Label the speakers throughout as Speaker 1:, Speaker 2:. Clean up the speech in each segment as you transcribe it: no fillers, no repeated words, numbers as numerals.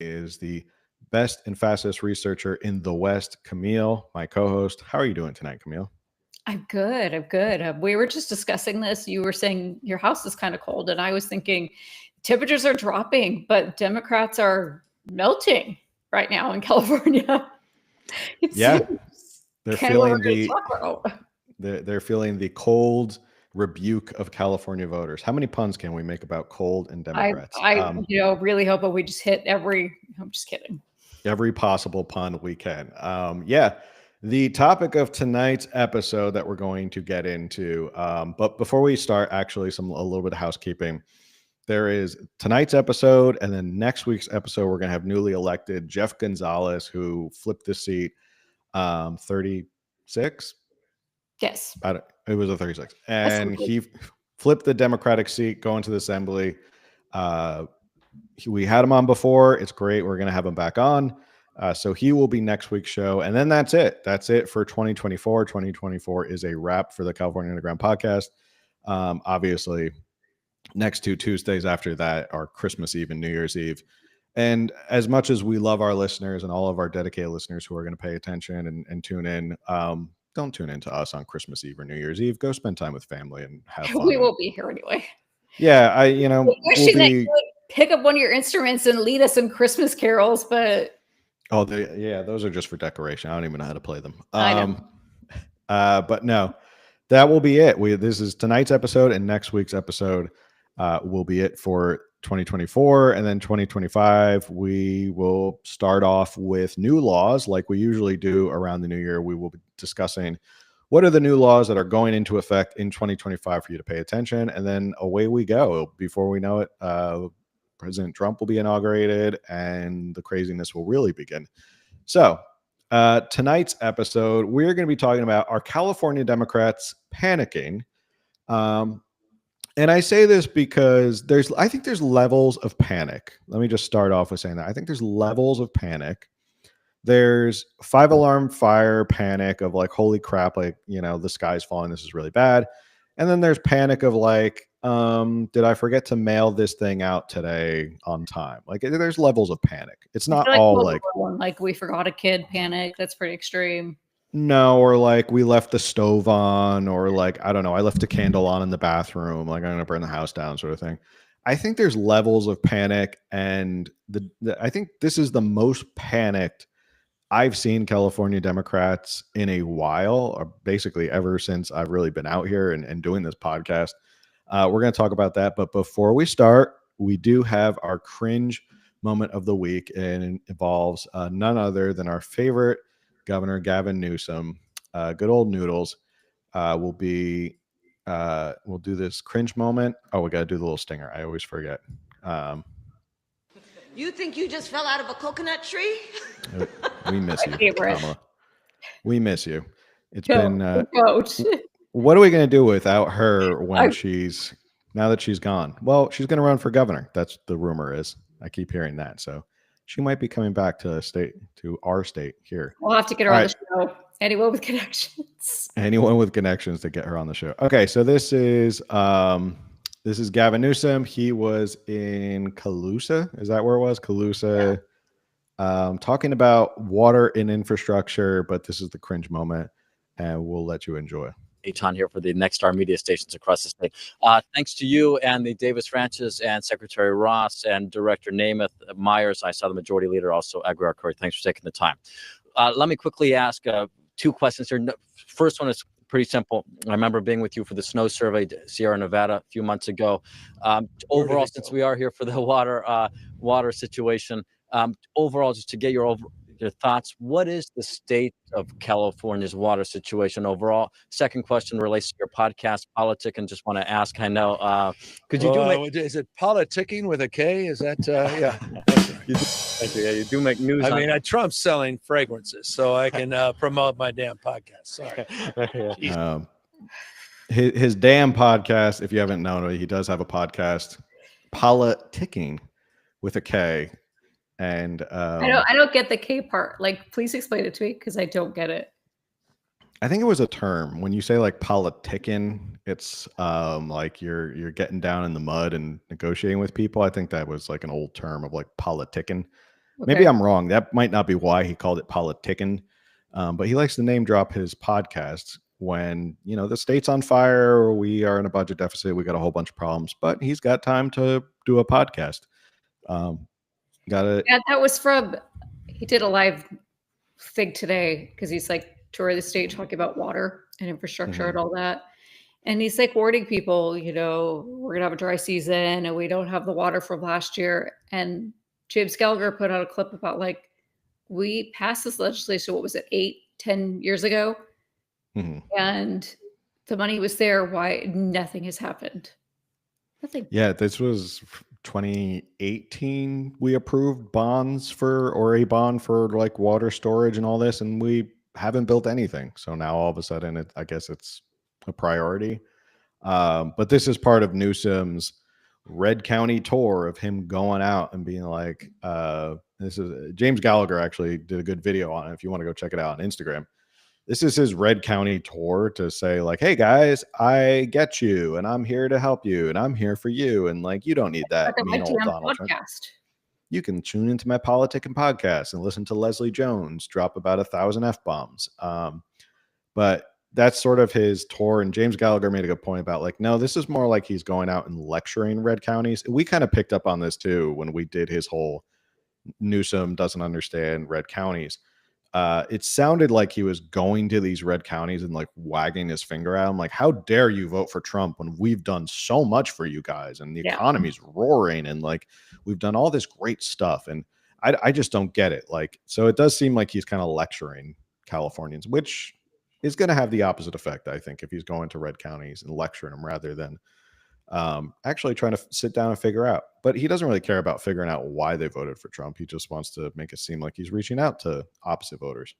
Speaker 1: is the best and fastest researcher in the West, Camille, my co-host. How are you doing tonight, Camille?
Speaker 2: I'm good. I'm good. We were just discussing this. You were saying your house is kind of cold, and I was thinking temperatures are dropping, but Democrats are melting right now in California. It
Speaker 1: Yeah,
Speaker 2: seems
Speaker 1: they're
Speaker 2: kind of what we're
Speaker 1: feeling
Speaker 2: going to
Speaker 1: the
Speaker 2: talk about.
Speaker 1: they're feeling the cold rebuke of California voters. How many puns can we make about cold and
Speaker 2: I,
Speaker 1: Democrats?
Speaker 2: I, really hope that we just hit every. I'm just kidding.
Speaker 1: Every possible pun we can. Yeah, the topic of tonight's episode that we're going to get into. But before we start, actually, a little bit of housekeeping. There is tonight's episode, and then next week's episode, we're going to have newly elected Jeff Gonzalez, who flipped the seat 36.
Speaker 2: Yes.
Speaker 1: It was a 36. And he flipped the Democratic seat going to the assembly. We had him on before. It's great. We're going to have him back on. So he will be next week's show. And then that's it. That's it for 2024. 2024 is a wrap for the California Underground podcast. Obviously, next 2 Tuesdays after that are Christmas Eve and New Year's Eve. And as much as we love our listeners and all of our dedicated listeners who are going to pay attention and tune in, don't tune in to us on Christmas Eve or New Year's Eve. Go spend time with family and have fun.
Speaker 2: We will be here anyway.
Speaker 1: Yeah,
Speaker 2: wishing that you would pick up one of your instruments and lead us in Christmas carols, but
Speaker 1: those are just for decoration. I don't even know how to play them.
Speaker 2: I know.
Speaker 1: But no, that will be it. This is tonight's episode, and next week's episode will be it for 2024, and then 2025 we will start off with new laws like we usually do around the new year. We will be discussing what are the new laws that are going into effect in 2025 for you to pay attention, and then away we go. Before we know it, President Trump will be inaugurated, and the craziness will really begin. So tonight's episode, we're going to be talking about, are California Democrats panicking? And I say this because I think there's levels of panic. Let me just start off with saying that. I think there's levels of panic. There's 5-alarm fire panic of like, holy crap, like, the sky's falling. This is really bad. And then there's panic of like, did I forget to mail this thing out today on time? Like, there's levels of panic. It's not all
Speaker 2: like we forgot a kid panic. That's pretty extreme.
Speaker 1: No, or like we left the stove on, or like, I don't know, I left a candle on in the bathroom, like I'm going to burn the house down sort of thing. I think there's levels of panic, and I think this is the most panicked I've seen California Democrats in a while, or basically ever since I've really been out here and doing this podcast. We're going to talk about that. But before we start, we do have our cringe moment of the week, and it involves none other than our favorite Governor Gavin Newsom. Good old Noodles. We'll do this cringe moment. Oh, we got to do the little stinger. I always forget.
Speaker 3: You think you just fell out of a coconut tree?
Speaker 1: We miss you, Kamala. We miss you. It's
Speaker 2: been.
Speaker 1: What are we going to do without her when now that she's gone? Well, she's going to run for governor. That's the rumor is. I keep hearing that. So she might be coming back to our state here.
Speaker 2: We'll have to get her on the show. Anyone with connections.
Speaker 1: Anyone with connections to get her on the show. Okay, so this is Gavin Newsom. He was in Colusa. Is that where it was? Colusa. Yeah. Talking about water and infrastructure, but this is the cringe moment, and we'll let you enjoy.
Speaker 4: Todd here for the Next Star media stations across the state. Thanks to you and the Davis Ranches and Secretary Ross and Director Namath Myers. I saw the Majority Leader also, Agrar Curry. Thanks for taking the time. Let me quickly ask 2 questions here. First one is pretty simple. I remember being with you for the snow survey, Sierra Nevada, a few months ago. Overall, since we are here for the water situation, overall, just to get your thoughts, what is the state of California's water situation overall? Second question relates to your podcast, Panicking, and just want to ask, I know, could you
Speaker 5: is it politicking with a K? Is that, yeah.
Speaker 4: You do make news.
Speaker 5: I mean, Trump's selling fragrances, so I can promote my damn podcast. Sorry.
Speaker 1: His damn podcast, if you haven't known it, he does have a podcast, Panicking with a K. And
Speaker 2: I don't get the K part. Like, please explain it to me because I don't get it.
Speaker 1: I think it was a term. When you say like politicking, it's like you're getting down in the mud and negotiating with people. I think that was like an old term of like politicking. Maybe I'm wrong. That might not be why he called it politicking. But he likes to name drop his podcasts when, the state's on fire, we are in a budget deficit, we got a whole bunch of problems, but he's got time to do a podcast. Got it.
Speaker 2: Yeah, that was he did a live thing today because he's like touring the state talking about water and infrastructure and all that. And he's like warning people, we're gonna have a dry season and we don't have the water from last year. And James Gallagher put out a clip about like, we passed this legislation, what was it, 8-10 years ago? And the money was there. Why nothing has happened? Nothing.
Speaker 1: Yeah, this was 2018. We approved a bond for like water storage and all this, and we haven't built anything. So now all of a sudden, I guess it's a priority. But this is part of Newsom's Red County tour of him going out and being like, this is James Gallagher actually did a good video on it. If you want to go check it out on Instagram. This is his Red County tour to say like, hey guys, I get you and I'm here to help you and I'm here for you. And like, you don't need that mean old Donald Trump. You can tune into my Panicking podcast and listen to Leslie Jones drop about 1,000 F-bombs. But that's sort of his tour. And James Gallagher made a good point about like, no, this is more like he's going out and lecturing red counties. We kind of picked up on this too when we did his whole Newsom doesn't understand red counties. It sounded like he was going to these red counties and like wagging his finger at them. Like, how dare you vote for Trump when we've done so much for you guys and the economy's roaring and like we've done all this great stuff. And I just don't get it. Like, so it does seem like he's kind of lecturing Californians, which is going to have the opposite effect, I think, if he's going to red counties and lecturing them rather than actually trying to sit down and figure out. But he doesn't really care about figuring out why they voted for Trump. He just wants to make it seem like he's reaching out to opposite voters.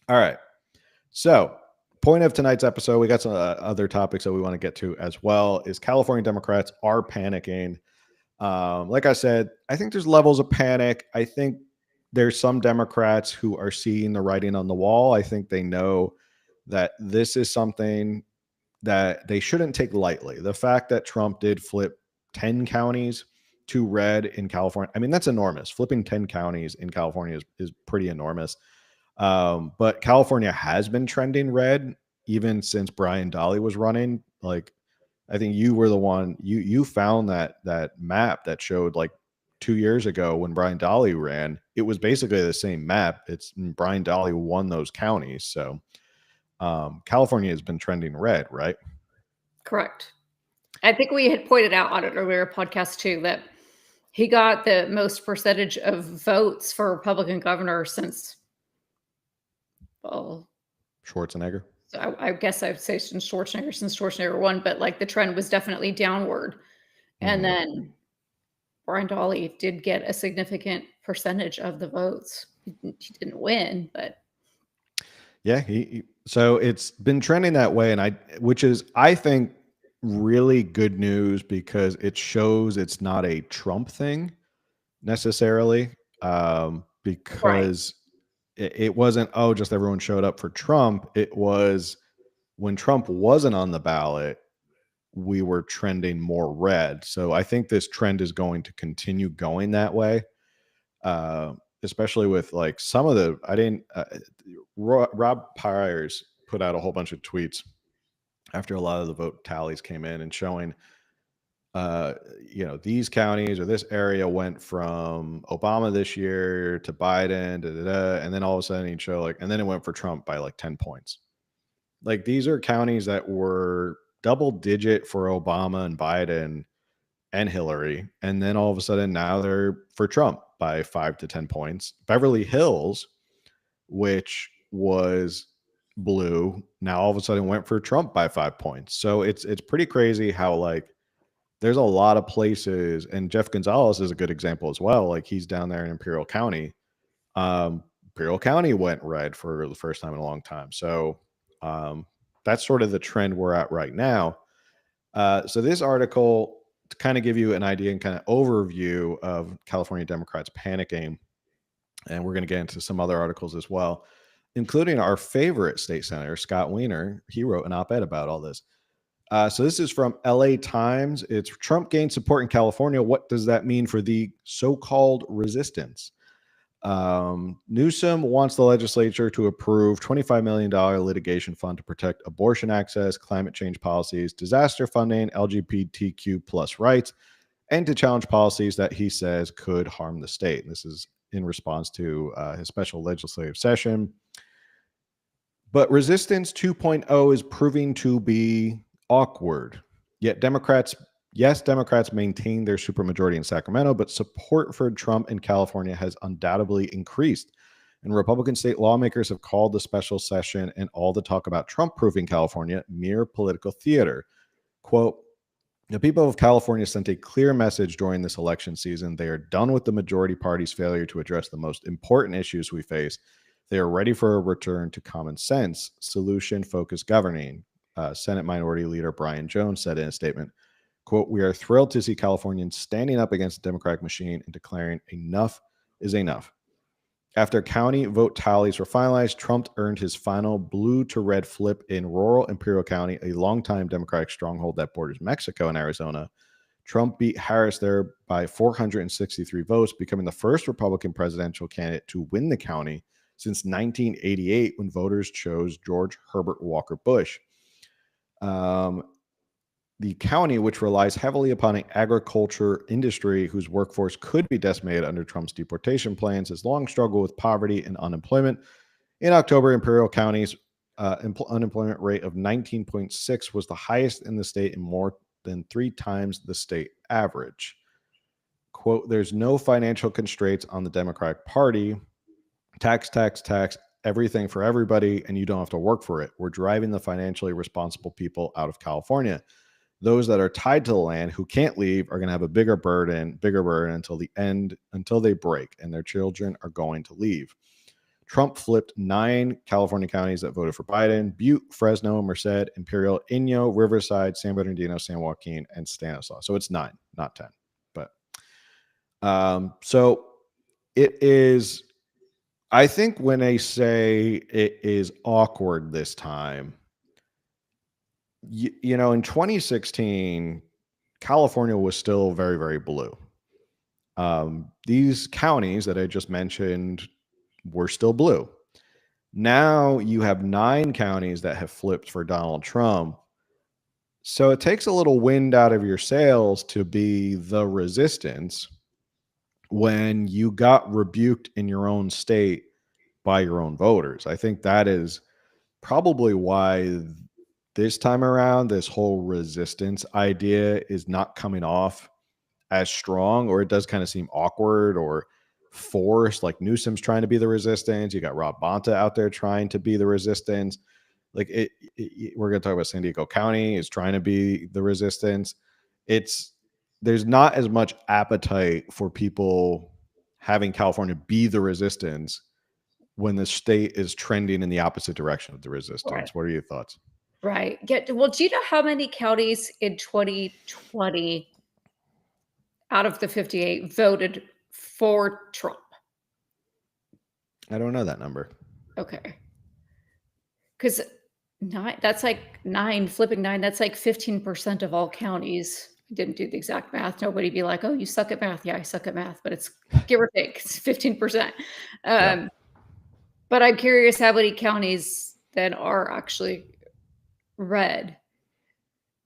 Speaker 1: All right. So point of tonight's episode, we got some other topics that we want to get to as well, is California Democrats are panicking. Like I said, I think there's levels of panic. I think there's some Democrats who are seeing the writing on the wall. I think they know that this is something that they shouldn't take lightly. The fact that Trump did flip 10 counties to red in California, I mean, that's enormous. Flipping 10 counties in California is pretty enormous. But California has been trending red even since Brian Dahle was running. Like, I think you were the one, you found that map that showed like 2 years ago when Brian Dahle ran, it was basically the same map. It's Brian Dahle won those counties. So California has been trending red, right?
Speaker 2: Correct. I think we had pointed out on an earlier podcast too that he got the most percentage of votes for Republican governor since,
Speaker 1: Schwarzenegger.
Speaker 2: So I guess I'd say since Schwarzenegger won, but like the trend was definitely downward. And then Brian Dahle did get a significant percentage of the votes. He didn't win, but
Speaker 1: yeah, so it's been trending that way, and which is, I think, really good news because it shows it's not a Trump thing necessarily, because it wasn't, just everyone showed up for Trump. It was when Trump wasn't on the ballot, we were trending more red. So I think this trend is going to continue going that way. Especially with like some of the, Rob Pyers put out a whole bunch of tweets after a lot of the vote tallies came in and showing, these counties or this area went from Obama this year to Biden, and then all of a sudden he'd show and then it went for Trump by like 10 points. Like, these are counties that were double digit for Obama and Biden and Hillary, and then all of a sudden now they're for Trump by 5 to 10 points. Beverly Hills, which was blue, now all of a sudden went for Trump by 5 points. So it's pretty crazy how like there's a lot of places, and Jeff Gonzalez is a good example as well. Like, he's down there in Imperial County. Imperial County went red for the first time in a long time. So that's sort of the trend we're at right now. So this article, to kind of give you an idea and kind of overview of California Democrats panicking, and we're going to get into some other articles as well, including our favorite state senator, Scott Weiner. He wrote an op-ed about all this. So this is from LA Times. It's Trump gained support in California. What does that mean for the so-called resistance? Newsom wants the legislature to approve $25 million litigation fund to protect abortion access, climate change policies, disaster funding, LGBTQ plus rights, and to challenge policies that he says could harm the state. And this is in response to his special legislative session. But Resistance 2.0 is proving to be awkward. Yet Democrats maintain their supermajority in Sacramento, but support for Trump in California has undoubtedly increased. And Republican state lawmakers have called the special session and all the talk about Trump-proofing California mere political theater. Quote, the people of California sent a clear message during this election season. They are done with the majority party's failure to address the most important issues we face. They are ready for a return to common sense, solution-focused governing. Senate Minority Leader Brian Jones said in a statement, quote, we are thrilled to see Californians standing up against the Democratic machine and declaring enough is enough. After county vote tallies were finalized, Trump earned his final blue to red flip in rural Imperial County, a longtime Democratic stronghold that borders Mexico and Arizona. Trump beat Harris there by 463 votes, becoming the first Republican presidential candidate to win the county since 1988, when voters chose George Herbert Walker Bush. The county, which relies heavily upon an agriculture industry whose workforce could be decimated under Trump's deportation plans, has long struggled with poverty and unemployment. In October, Imperial County's unemployment rate of 19.6 was the highest in the state and more than 3 times the state average. Quote, there's no financial constraints on the Democratic Party. Tax, everything for everybody, and you don't have to work for it. We're driving the financially responsible people out of California. Those that are tied to the land who can't leave are going to have a bigger burden until the end, until they break, and their children are going to leave. Trump flipped 9 California counties that voted for Biden: Butte, Fresno, Merced, Imperial, Inyo, Riverside, San Bernardino, San Joaquin, and Stanislaus. So it's 9, not 10. But so it is, I think when they say it is awkward this time, you know, in 2016, California was still very, very blue. These counties that I just mentioned were still blue. Now you have 9 counties that have flipped for Donald Trump. So it takes a little wind out of your sails to be the resistance when you got rebuked in your own state by your own voters. I think that is probably why this time around, this whole resistance idea is not coming off as strong, or it does kind of seem awkward or forced. Like Newsom's trying to be the resistance. You got Rob Bonta out there trying to be the resistance. Like we're going to talk about San Diego County is trying to be the resistance. There's not as much appetite for people having California be the resistance when the state is trending in the opposite direction of the resistance.
Speaker 2: Right.
Speaker 1: What are your thoughts?
Speaker 2: Right. Yeah. Well, do you know how many counties in 2020 out of the 58 voted for Trump?
Speaker 1: I don't know that number.
Speaker 2: Okay. Because that's like 9, flipping 9, that's like 15% of all counties. I didn't do the exact math. Nobody be like, oh, you suck at math. Yeah, I suck at math, but it's give or take, it's 15%.
Speaker 1: Yeah.
Speaker 2: But I'm curious how many counties then are actually red.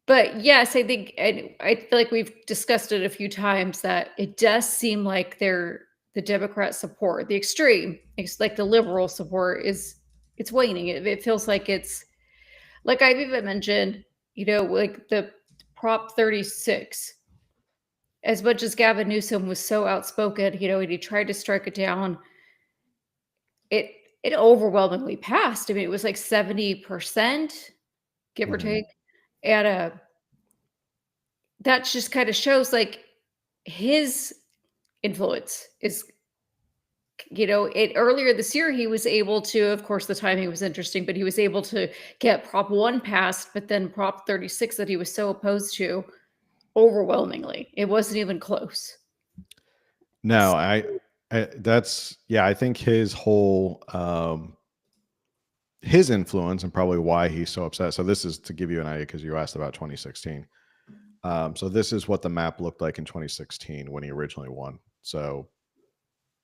Speaker 2: But yes, I think, and I feel like we've discussed it a few times, that it does seem like the Democrat support, the extreme, it's like the liberal support it's waning. It feels like it's, like I've even mentioned, you know, like the Prop 36, as much as Gavin Newsom was so outspoken, you know, and he tried to strike it down, it overwhelmingly passed. I mean, it was like 70%, give or take. And that just kind of shows like his influence is, you know, earlier this year, he was able to, of course, the timing was interesting, but he was able to get Prop 1 passed, but then Prop 36 that he was so opposed to, overwhelmingly, it wasn't even close.
Speaker 1: No, I think his whole his influence and probably why he's so upset. So this is to give you an idea, because you asked about 2016. So this is what the map looked like in 2016 when he originally won. So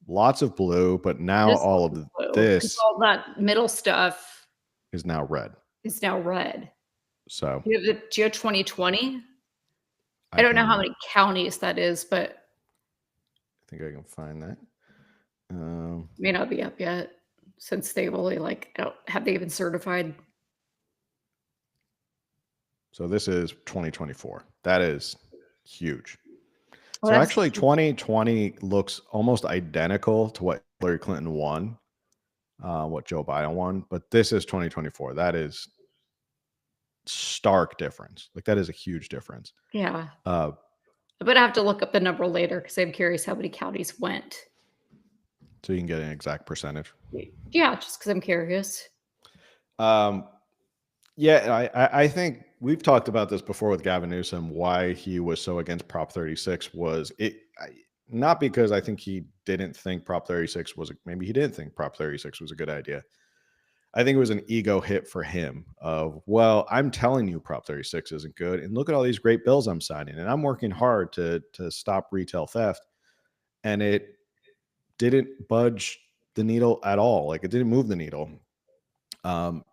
Speaker 1: lots of blue, but now
Speaker 2: This
Speaker 1: all
Speaker 2: is
Speaker 1: of
Speaker 2: blue, 'cause
Speaker 1: this
Speaker 2: all that middle stuff
Speaker 1: is now red.
Speaker 2: is now red.
Speaker 1: So
Speaker 2: Do you have 2020? I
Speaker 1: I
Speaker 2: don't know how
Speaker 1: can,
Speaker 2: many counties that is, but
Speaker 1: I think I can find that.
Speaker 2: may not be up yet since they've only have they even certified?
Speaker 1: So this is 2024. That is huge.
Speaker 2: Oh,
Speaker 1: So
Speaker 2: that's
Speaker 1: actually 2020 looks almost identical to what Hillary Clinton won, what Joe Biden won, but this is 2024. That is stark difference. Like that is a huge difference.
Speaker 2: yeah.
Speaker 1: Uh,
Speaker 2: But I have to look up the number later because I'm curious how many counties went.
Speaker 1: so you can get an exact percentage.
Speaker 2: Yeah, just because I'm curious.
Speaker 1: Um, yeah, I think we've talked about this before with Gavin Newsom. Why he was so against Prop 36 was not because I think he didn't think Prop 36 was maybe he didn't think Prop 36 was a good idea. I think it was an ego hit for him of, well, I'm telling you Prop 36 isn't good, and look at all these great bills I'm signing, and I'm working hard to stop retail theft, and it didn't budge the needle at all. Like it didn't move the needle.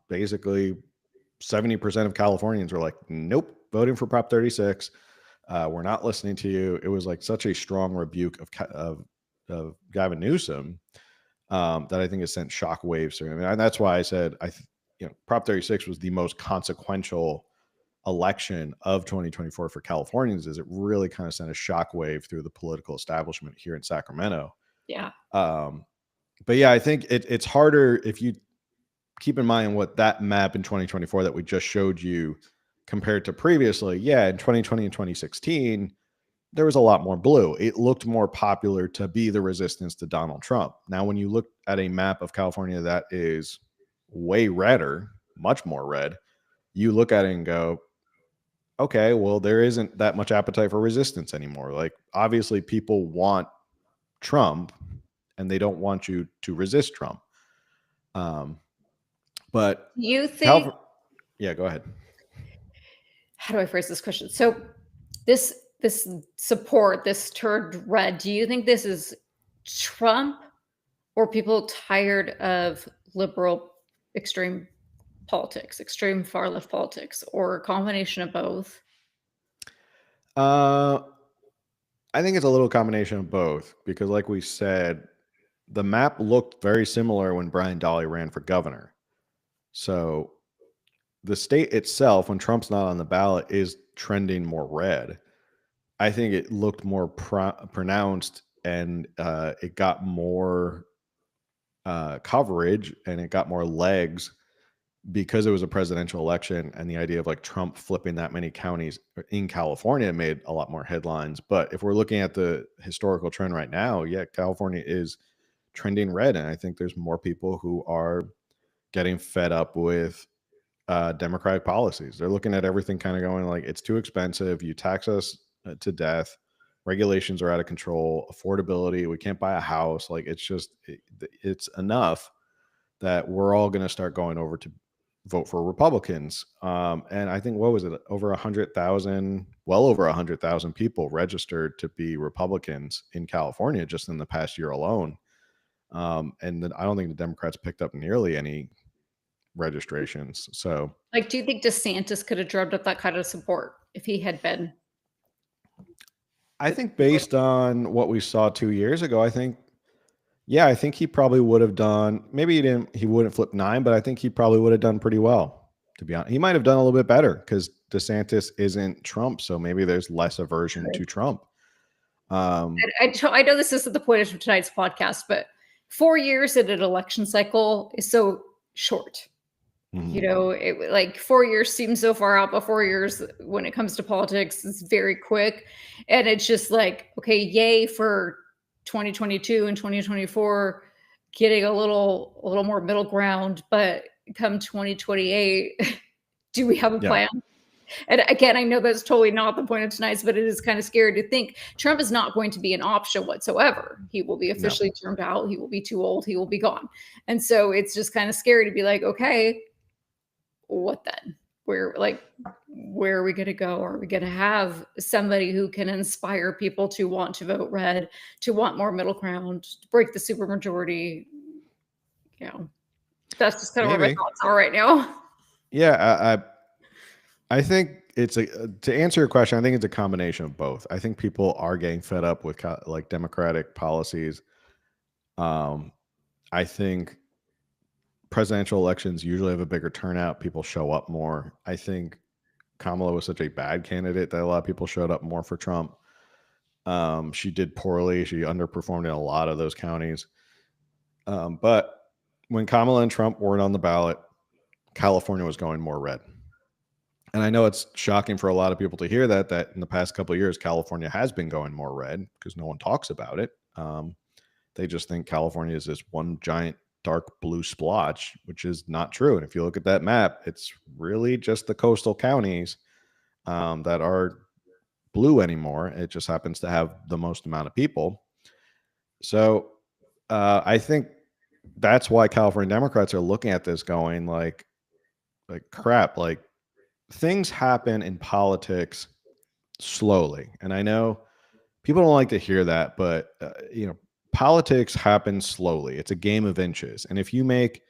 Speaker 1: Basically, 70% of Californians were like, nope, voting for Prop 36. We're not listening to you. It was like such a strong rebuke of Gavin Newsom that I think has sent shock waves through him. And that's why I said, Prop 36 was the most consequential election of 2024 for Californians, is it really kind of sent a shock wave through the political establishment here in Sacramento.
Speaker 2: Yeah.
Speaker 1: But yeah, I think it's harder if you keep in mind what that map in 2024 that we just showed you compared to previously. Yeah, in 2020 and 2016, there was a lot more blue. It looked more popular to be the resistance to Donald Trump. Now, when you look at a map of California that is way redder, much more red, you look at it and go, okay, well, there isn't that much appetite for resistance anymore. Like, obviously, people want Trump and they don't want you to resist Trump. But
Speaker 2: You think,
Speaker 1: yeah, go ahead.
Speaker 2: how do I phrase this question? So this support, this turned red, do you think this is Trump or people tired of liberal extreme politics, extreme far left politics, or a combination of both?
Speaker 1: I think it's a little combination of both because, like we said, the map looked very similar when Brian Dahle ran for governor. So the state itself, when Trump's not on the ballot, is trending more red. I think it looked more pronounced, and it got more coverage and it got more legs because it was a presidential election, and the idea of like Trump flipping that many counties in California made a lot more headlines. But if we're looking at the historical trend right now, yeah, California is trending red. And I think there's more people who are getting fed up with Democratic policies. They're looking at everything kind of going like, it's too expensive. You tax us to death. Regulations are out of control. Affordability. We can't buy a house. Like it's enough that we're all going to start going over to vote for Republicans. And I think, what was it? Over 100,000, well over 100,000 people registered to be Republicans in California just in the past year alone. And then I don't think the Democrats picked up nearly any registrations. So,
Speaker 2: Like, do you think DeSantis could have drummed up that kind of support if he had been?
Speaker 1: I think based on what we saw 2 years ago, I think he probably would have done, maybe he wouldn't flip 9, but I think he probably would have done pretty well, to be honest. He might have done a little bit better because DeSantis isn't Trump. So maybe there's less aversion to Trump.
Speaker 2: I know this isn't the point of tonight's podcast, but 4 years in an election cycle is so short. You know, like 4 years seems so far out, but 4 years when it comes to politics is very quick. And it's just like, okay, yay for 2022 and 2024 getting a little more middle ground, but come 2028, do we have a plan? And again, I know that's totally not the point of tonight's, but it is kind of scary to think Trump is not going to be an option whatsoever. He will be officially termed out. He will be too old. He will be gone. And so it's just kind of scary to be like, okay, what then? where are we going to go? Are we going to have somebody who can inspire people to want to vote red, to want more middle ground, to break the supermajority? You know, that's just kind of where my
Speaker 1: Maybe.
Speaker 2: thoughts are right now.
Speaker 1: Yeah, I think it's to answer your question. I think it's a combination of both. I think people are getting fed up with like Democratic policies. I think presidential elections usually have a bigger turnout. People show up more. I think Kamala was such a bad candidate that a lot of people showed up more for Trump. She did poorly. She underperformed in a lot of those counties. But when Kamala and Trump weren't on the ballot, California was going more red. And I know it's shocking for a lot of people to hear that in the past couple of years, California has been going more red because no one talks about it. They just think California is this one giant dark blue splotch, which is not true. And if you look at that map, it's really just the coastal counties that are blue anymore. It just happens to have the most amount of people. So I think that's why California Democrats are looking at this going like crap, like things happen in politics slowly. And I know people don't like to hear that, but politics happens slowly. It's a game of inches. And if you make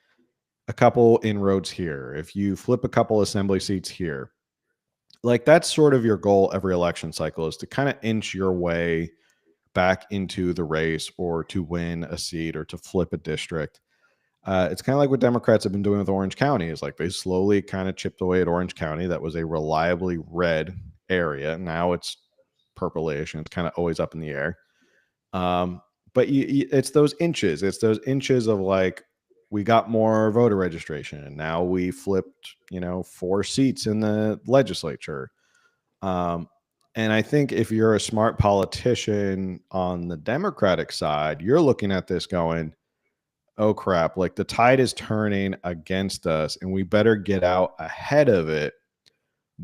Speaker 1: a couple inroads here, if you flip a couple assembly seats here, like that's sort of your goal every election cycle, is to kind of inch your way back into the race or to win a seat or to flip a district. It's kind of like what Democrats have been doing with Orange County. Is like they slowly kind of chipped away at Orange County. That was a reliably red area. Now it's purplish and it's kind of always up in the air. But it's those inches. It's those inches of like, we got more voter registration and now we flipped, 4 seats in the legislature. And I think if you're a smart politician on the Democratic side, you're looking at this going, oh crap, like the tide is turning against us and we better get out ahead of it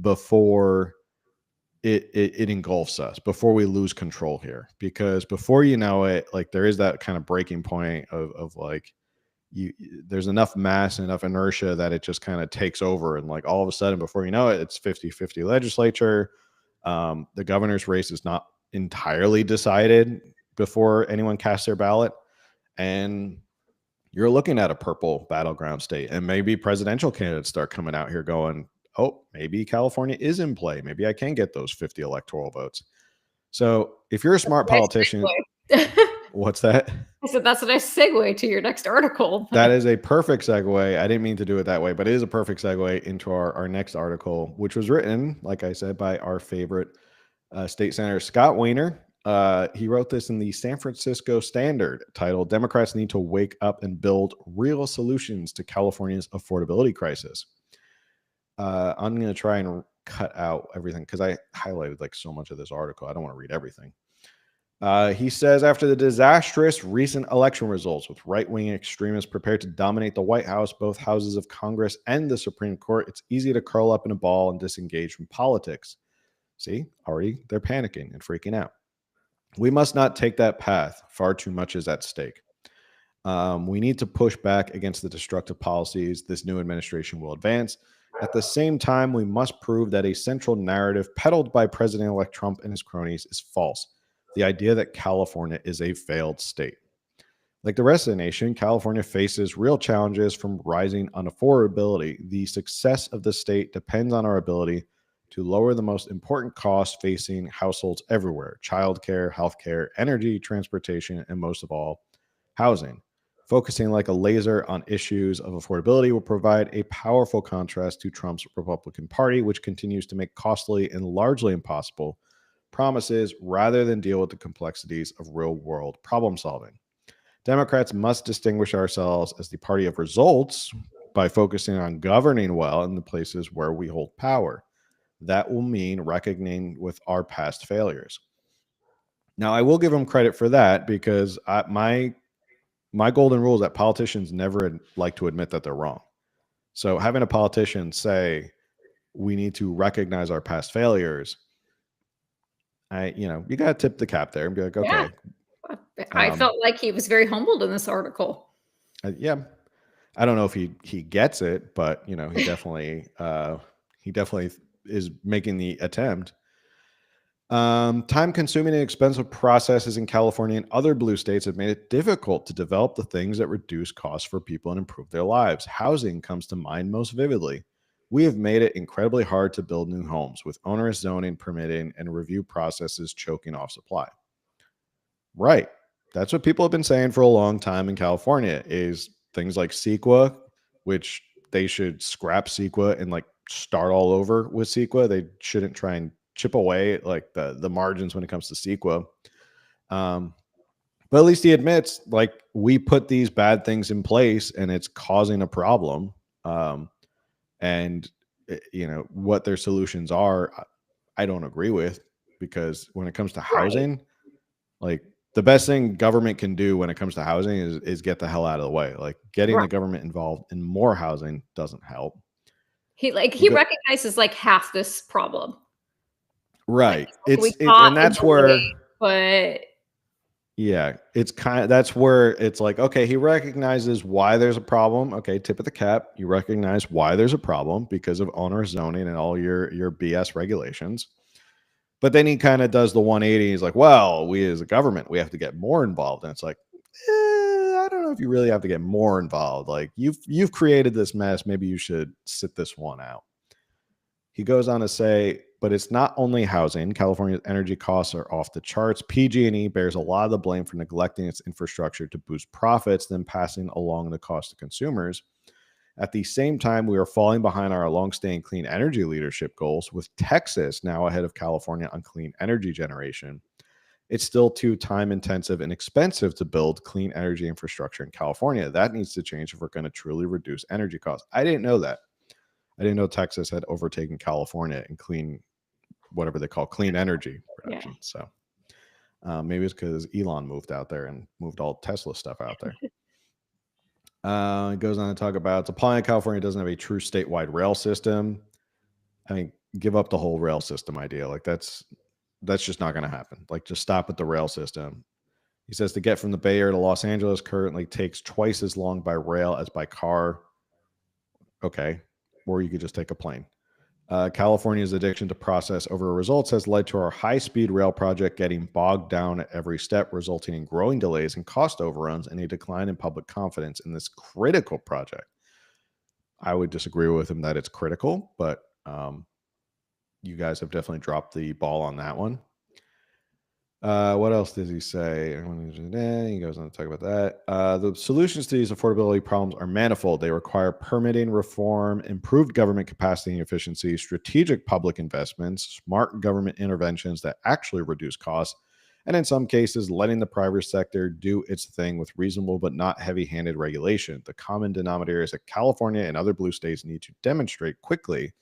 Speaker 1: before it engulfs us, before we lose control here. Because before you know it, like there is that kind of breaking point of like there's enough mass and enough inertia that it just kind of takes over, and like all of a sudden before you know it, it's 50-50 legislature. The governor's race is not entirely decided before anyone casts their ballot, and you're looking at a purple battleground state. And maybe presidential candidates start coming out here going, oh, maybe California is in play. Maybe I can get those 50 electoral votes. So if you're a smart politician, what's that?
Speaker 2: I said, that's a nice segue to your next article.
Speaker 1: That is a perfect segue. I didn't mean to do it that way, but it is a perfect segue into our next article, which was written, like I said, by our favorite state senator, Scott Weiner. He wrote this in the San Francisco Standard, titled "Democrats Need to Wake Up and Build Real Solutions to California's Affordability Crisis." I'm going to try and cut out everything because I highlighted like so much of this article. I don't want to read everything. He says, after the disastrous recent election results, with right-wing extremists prepared to dominate the White House, both houses of Congress, and the Supreme Court, it's easy to curl up in a ball and disengage from politics. See, already they're panicking and freaking out. We must not take that path. Far too much is at stake. We need to push back against the destructive policies this new administration will advance. At the same time, we must prove that a central narrative peddled by President-elect Trump and his cronies is false. The idea that California is a failed state. Like the rest of the nation, California faces real challenges from rising unaffordability. The success of the state depends on our ability to lower the most important costs facing households everywhere: childcare, healthcare, energy, transportation, and most of all, housing. Focusing like a laser on issues of affordability will provide a powerful contrast to Trump's Republican Party, which continues to make costly and largely impossible promises rather than deal with the complexities of real-world problem solving. Democrats must distinguish ourselves as the party of results by focusing on governing well in the places where we hold power. That will mean reckoning with our past failures. Now, I will give them credit for that because my golden rule is that politicians never like to admit that they're wrong. So having a politician say, we need to recognize our past failures, you got to tip the cap there and be like, okay.
Speaker 2: Yeah. I felt like he was very humbled in this article.
Speaker 1: Yeah. I don't know if he gets it, but he definitely he definitely is making the attempt. Time-consuming and expensive processes in California and other blue states have made it difficult to develop the things that reduce costs for people and improve their lives. Housing comes to mind most vividly. We have made it incredibly hard to build new homes, with onerous zoning, permitting, and review processes choking off supply. Right. That's what people have been saying for a long time in California is things like CEQA, which they should scrap CEQA and like start all over with CEQA. They shouldn't try and chip away at like the margins when it comes to CEQA. But at least he admits like we put these bad things in place and it's causing a problem. And you know what their solutions are, I don't agree with, because when it comes to housing, like the best thing government can do when it comes to housing is get the hell out of the way. Like getting the government involved in more housing doesn't help.
Speaker 2: He recognizes like half this problem.
Speaker 1: Right.
Speaker 2: Like,
Speaker 1: and that's where,
Speaker 2: but
Speaker 1: yeah, it's kind of, that's where it's like, okay, he recognizes why there's a problem. Okay. Tip of the cap. You recognize why there's a problem because of onerous zoning and all your BS regulations. But then he kind of does the 180. He's like, well, we as a government, we have to get more involved. And it's like, I don't know if you really have to get more involved. Like you've created this mess. Maybe you should sit this one out. He goes on to say, but it's not only housing. California's energy costs are off the charts. PG&E bears a lot of the blame for neglecting its infrastructure to boost profits, then passing along the cost to consumers. At the same time, we are falling behind our longstanding clean energy leadership goals, with Texas now ahead of California on clean energy generation. It's still too time intensive and expensive to build clean energy infrastructure in California. That needs to change if we're going to truly reduce energy costs. I didn't know that. I didn't know Texas had overtaken California in clean, whatever they call clean energy production. So maybe it's because Elon moved out there and moved all Tesla stuff out there. It goes on to talk about supply in California doesn't have a true statewide rail system. I mean, give up the whole rail system idea. Like that's just not going to happen. Like just stop at the rail system. He says to get from the Bay Area to Los Angeles currently takes twice as long by rail as by car. Okay. Or you could just take a plane. California's addiction to process over results has led to our high-speed rail project getting bogged down at every step, resulting in growing delays and cost overruns and a decline in public confidence in this critical project. I would disagree with him that it's critical, but you guys have definitely dropped the ball on that one. What else does he say? He goes on to talk about that. The solutions to these affordability problems are manifold. They require permitting reform, improved government capacity and efficiency, strategic public investments, smart government interventions that actually reduce costs, and in some cases, letting the private sector do its thing with reasonable but not heavy-handed regulation. The common denominator is that California and other blue states need to demonstrate quickly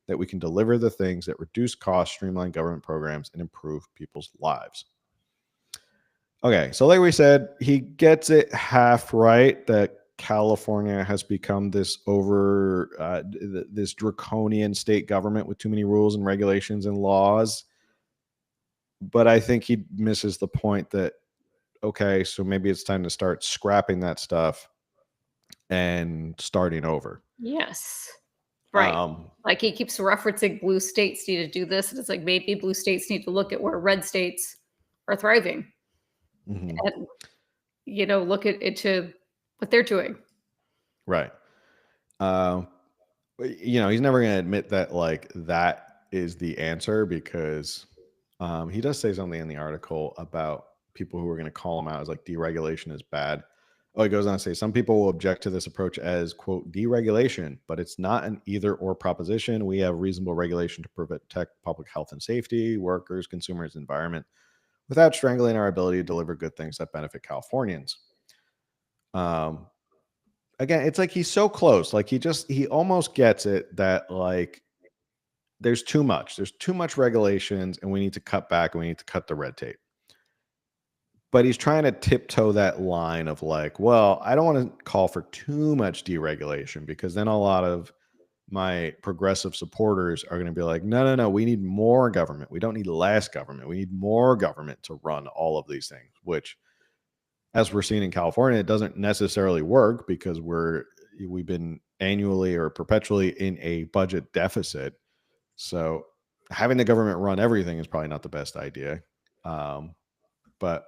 Speaker 1: that we can deliver the things that reduce costs, streamline government programs, and improve people's lives. Okay, so like we said, he gets it half right that California has become this this draconian state government with too many rules and regulations and laws. But I think he misses the point that, okay, so maybe it's time to start scrapping that stuff and starting over.
Speaker 2: yes. Right. Like he keeps referencing blue states need to do this. And it's like maybe blue states need to look at where red states are thriving.
Speaker 1: Mm-hmm.
Speaker 2: And, you know, look into what they're doing.
Speaker 1: Right. You know, he's never going to admit that like that is the answer because he does say something in the article about people who are going to call him out as like deregulation is bad. Oh, he goes on to say some people will object to this approach as, quote, deregulation, but it's not an either or proposition. We have reasonable regulation to protect public health and safety, workers, consumers, environment, without strangling our ability to deliver good things that benefit Californians. Again, it's like he's so close. Like he almost gets it that like there's too much regulations and we need to cut back and we need to cut the red tape. But he's trying to tiptoe that line of like, well, I don't want to call for too much deregulation because then a lot of my progressive supporters are going to be like, no, we need more government. We don't need less government. We need more government to run all of these things, which as we're seeing in California, it doesn't necessarily work because we've been annually or perpetually in a budget deficit. So having the government run everything is probably not the best idea. But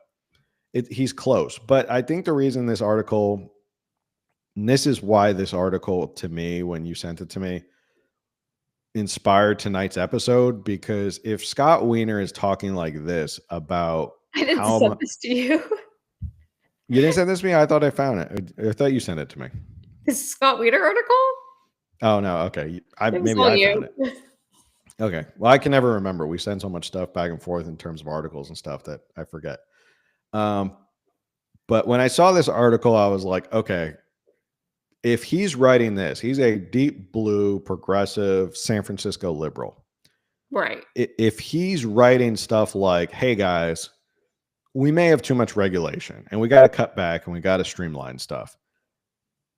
Speaker 1: he's close. But I think the reason this article, and this is why this article to me, when you sent it to me, inspired tonight's episode, because if Scott Weiner is talking like this about
Speaker 2: I didn't send this to you.
Speaker 1: You didn't send this to me? I thought I found it. I thought you sent it to me.
Speaker 2: This is Scott Weiner article?
Speaker 1: Oh no, okay. Maybe
Speaker 2: all
Speaker 1: I
Speaker 2: you.
Speaker 1: found it. Okay. Well, I can never remember. We send so much stuff back and forth in terms of articles and stuff that I forget. But when I saw this article, I was like, okay, if he's writing this, he's a deep blue, progressive San Francisco liberal.
Speaker 2: Right.
Speaker 1: If he's writing stuff like, hey guys, we may have too much regulation and we got to cut back and we got to streamline stuff.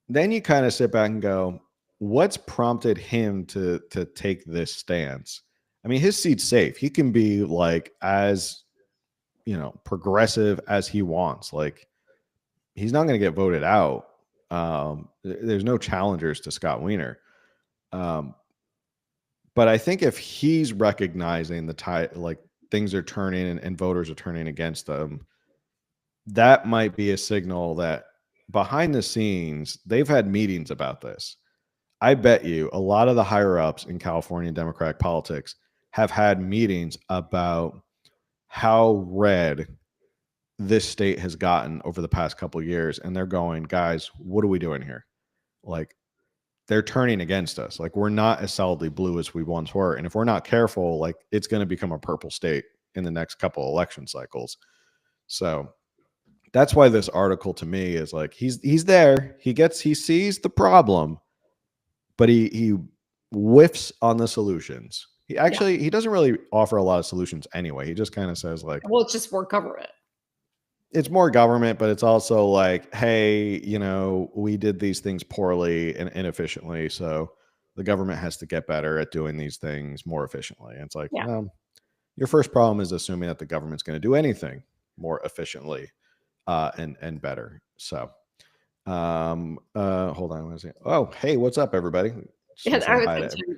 Speaker 1: Then you kind of sit back and go, what's prompted him to take this stance? I mean, his seat's safe. He can be like as, progressive as he wants. Like, he's not going to get voted out. There's no challengers to Scott Weiner. But I think if he's recognizing the tide, like things are turning and voters are turning against them, that might be a signal that behind the scenes, they've had meetings about this. I bet you a lot of the higher ups in California Democratic politics have had meetings about how red this state has gotten over the past couple of years. And they're going, guys, what are we doing here? Like, they're turning against us. Like, we're not as solidly blue as we once were. And if we're not careful, like, it's going to become a purple state in the next couple of election cycles. So that's why this article to me is like, he's there. He sees the problem, but he whiffs on the solutions. He doesn't really offer a lot of solutions anyway. He just kind of says like,
Speaker 2: well, it's just more government.
Speaker 1: It's more government, but it's also like, hey, we did these things poorly and inefficiently, so the government has to get better at doing these things more efficiently. And it's like, your first problem is assuming that the government's going to do anything more efficiently and better. So, hold on. Oh, hey, what's up, everybody?
Speaker 2: Yeah,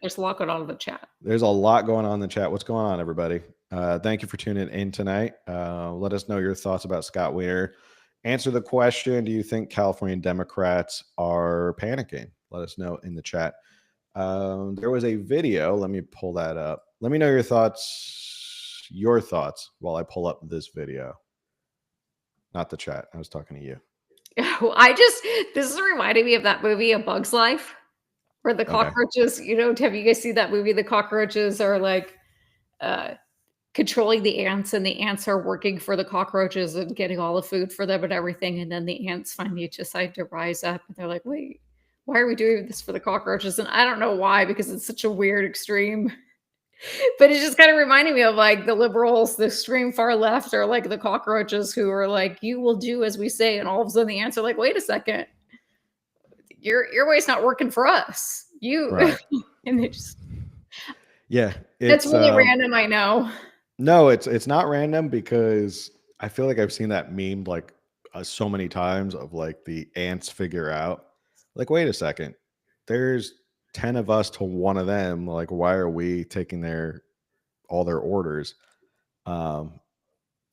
Speaker 2: there's a lot going on in the chat.
Speaker 1: There's a lot going on in the chat. What's going on, everybody? Thank you for tuning in tonight. Let us know your thoughts about Scott Weiner. Answer the question, do you think Californian Democrats are panicking? Let us know in the chat. There was a video. Let me pull that up. Let me know your thoughts while I pull up this video. Not the chat. I was talking to you.
Speaker 2: This is reminding me of that movie, A Bug's Life, where the cockroaches, have you guys seen that movie? The cockroaches are like controlling the ants, and the ants are working for the cockroaches and getting all the food for them and everything. And then the ants finally decide to rise up, and they're like, wait, why are we doing this for the cockroaches? And I don't know why, because it's such a weird extreme. But it's just kind of reminding me of like the liberals, the extreme far left, are like the cockroaches who are like, you will do as we say. And all of a sudden the ants are like, wait a second, your way's not working for us. Right. And they just, it's really random. I know.
Speaker 1: No, it's not random, because I feel like I've seen that memed like so many times of like the ants figure out like, wait a second, there's 10 of us to one of them. Like, why are we taking all their orders?
Speaker 2: And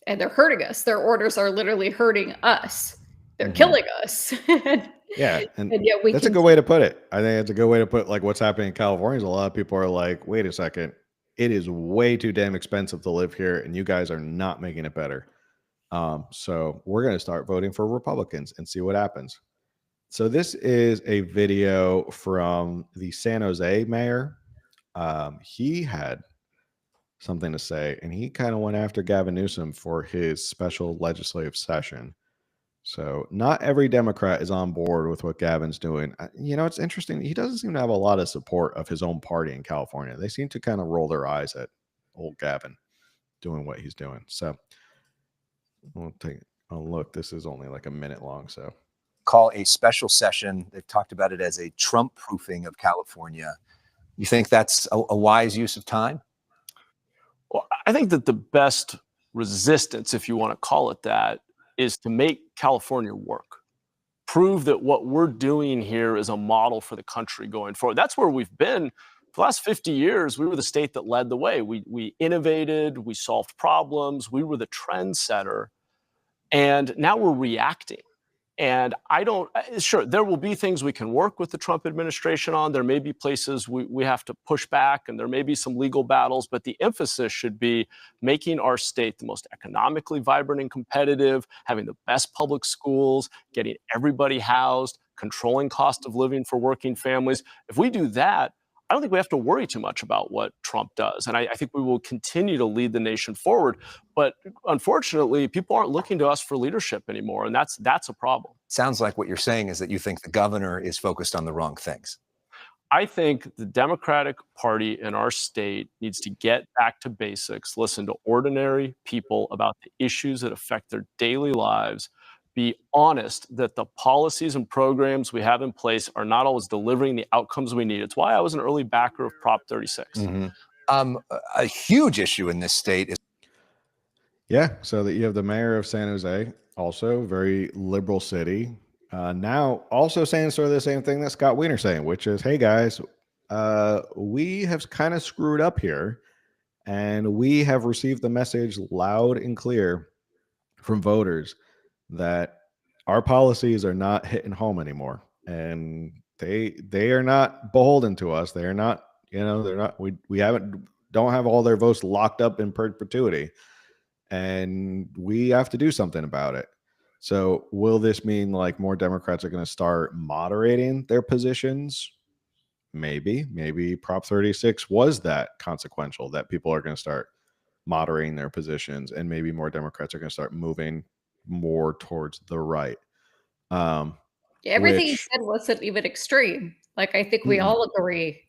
Speaker 2: they're hurting us. Their orders are literally hurting us. They're killing us.
Speaker 1: Yeah. And yet that's a good way to put it. I think it's a good way to put like what's happening in California is a lot of people are like, wait a second, it is way too damn expensive to live here, and you guys are not making it better. So we're going to start voting for Republicans and see what happens. So this is a video from the San Jose mayor. He had something to say, and he kind of went after Gavin Newsom for his special legislative session. So not every Democrat is on board with what Gavin's doing. It's interesting. He doesn't seem to have a lot of support of his own party in California. They seem to kind of roll their eyes at old Gavin doing what he's doing. So we'll take a look. This is only like a minute long. So
Speaker 6: call a special session. They've talked about it as a Trump proofing of California. You think that's a wise use of time?
Speaker 7: Well, I think that the best resistance, if you want to call it that, is to make California work. Prove that what we're doing here is a model for the country going forward. That's where we've been For the last 50 years, we were the state that led the way. We innovated, we solved problems, we were the trendsetter, and now we're reacting. And I don't, sure, there will be things we can work with the Trump administration on. There may be places we have to push back, and there may be some legal battles, but the emphasis should be making our state the most economically vibrant and competitive, having the best public schools, getting everybody housed, controlling cost of living for working families. If we do that, I don't think we have to worry too much about what Trump does. And I think we will continue to lead the nation forward. But unfortunately, people aren't looking to us for leadership anymore. And that's a problem.
Speaker 6: Sounds like what you're saying is that you think the governor is focused on the wrong things.
Speaker 7: I think the Democratic Party in our state needs to get back to basics, listen to ordinary people about the issues that affect their daily lives, be honest that the policies and programs we have in place are not always delivering the outcomes we need. It's why I was an early backer of Prop 36.
Speaker 6: A huge issue in this state is.
Speaker 1: Yeah, so that you have the mayor of San Jose, also very liberal city, now also saying sort of the same thing that Scott Weiner saying, which is, hey guys, we have kind of screwed up here, and we have received the message loud and clear from voters that our policies are not hitting home anymore, and they are not beholden to us. They are not, they're not. We don't have all their votes locked up in perpetuity, and we have to do something about it. So will this mean like more Democrats are going to start moderating their positions? Maybe Prop 36 was that consequential, that people are going to start moderating their positions, and maybe more Democrats are going to start moving more towards the right.
Speaker 2: Everything he said wasn't even extreme. Like, I think we all agree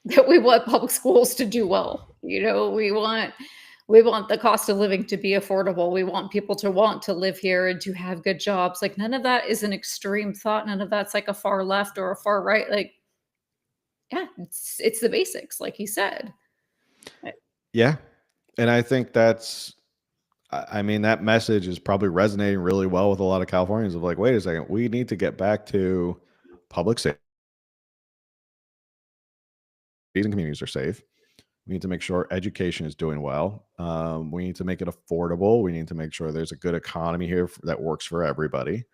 Speaker 2: that we want public schools to do well. We want the cost of living to be affordable. We want people to want to live here and to have good jobs. Like, none of that is an extreme thought. None of that's like a far left or a far right. Like, yeah, it's the basics, like he said.
Speaker 1: Yeah. And I think that message is probably resonating really well with a lot of Californians of like, wait a second, we need to get back to public safety and communities are safe. We need to make sure education is doing well. We need to make it affordable. We need to make sure there's a good economy here that works for everybody.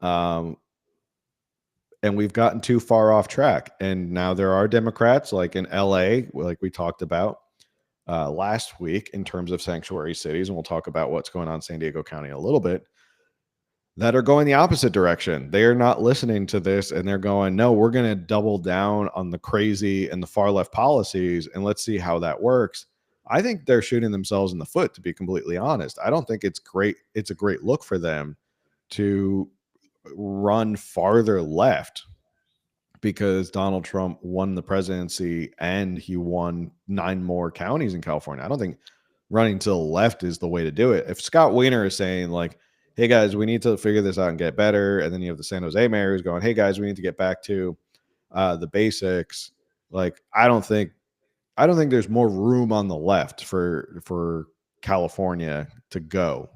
Speaker 1: And we've gotten too far off track. And now there are Democrats like in LA, like we talked about last week in terms of sanctuary cities, and we'll talk about what's going on in San Diego County a little bit, that are going the opposite direction. They are not listening to this, and they're going, no, we're going to double down on the crazy and the far left policies, and let's see how that works. I think they're shooting themselves in the foot, to be completely honest. I don't think it's great. It's a great look for them to run farther left because Donald Trump won the presidency and he won 9 more counties in California. I don't think running to the left is the way to do it. If Scott Weiner is saying like, hey guys, we need to figure this out and get better, and then you have the San Jose mayor who's going, hey guys, we need to get back to the basics. Like, I don't think there's more room on the left for California to go,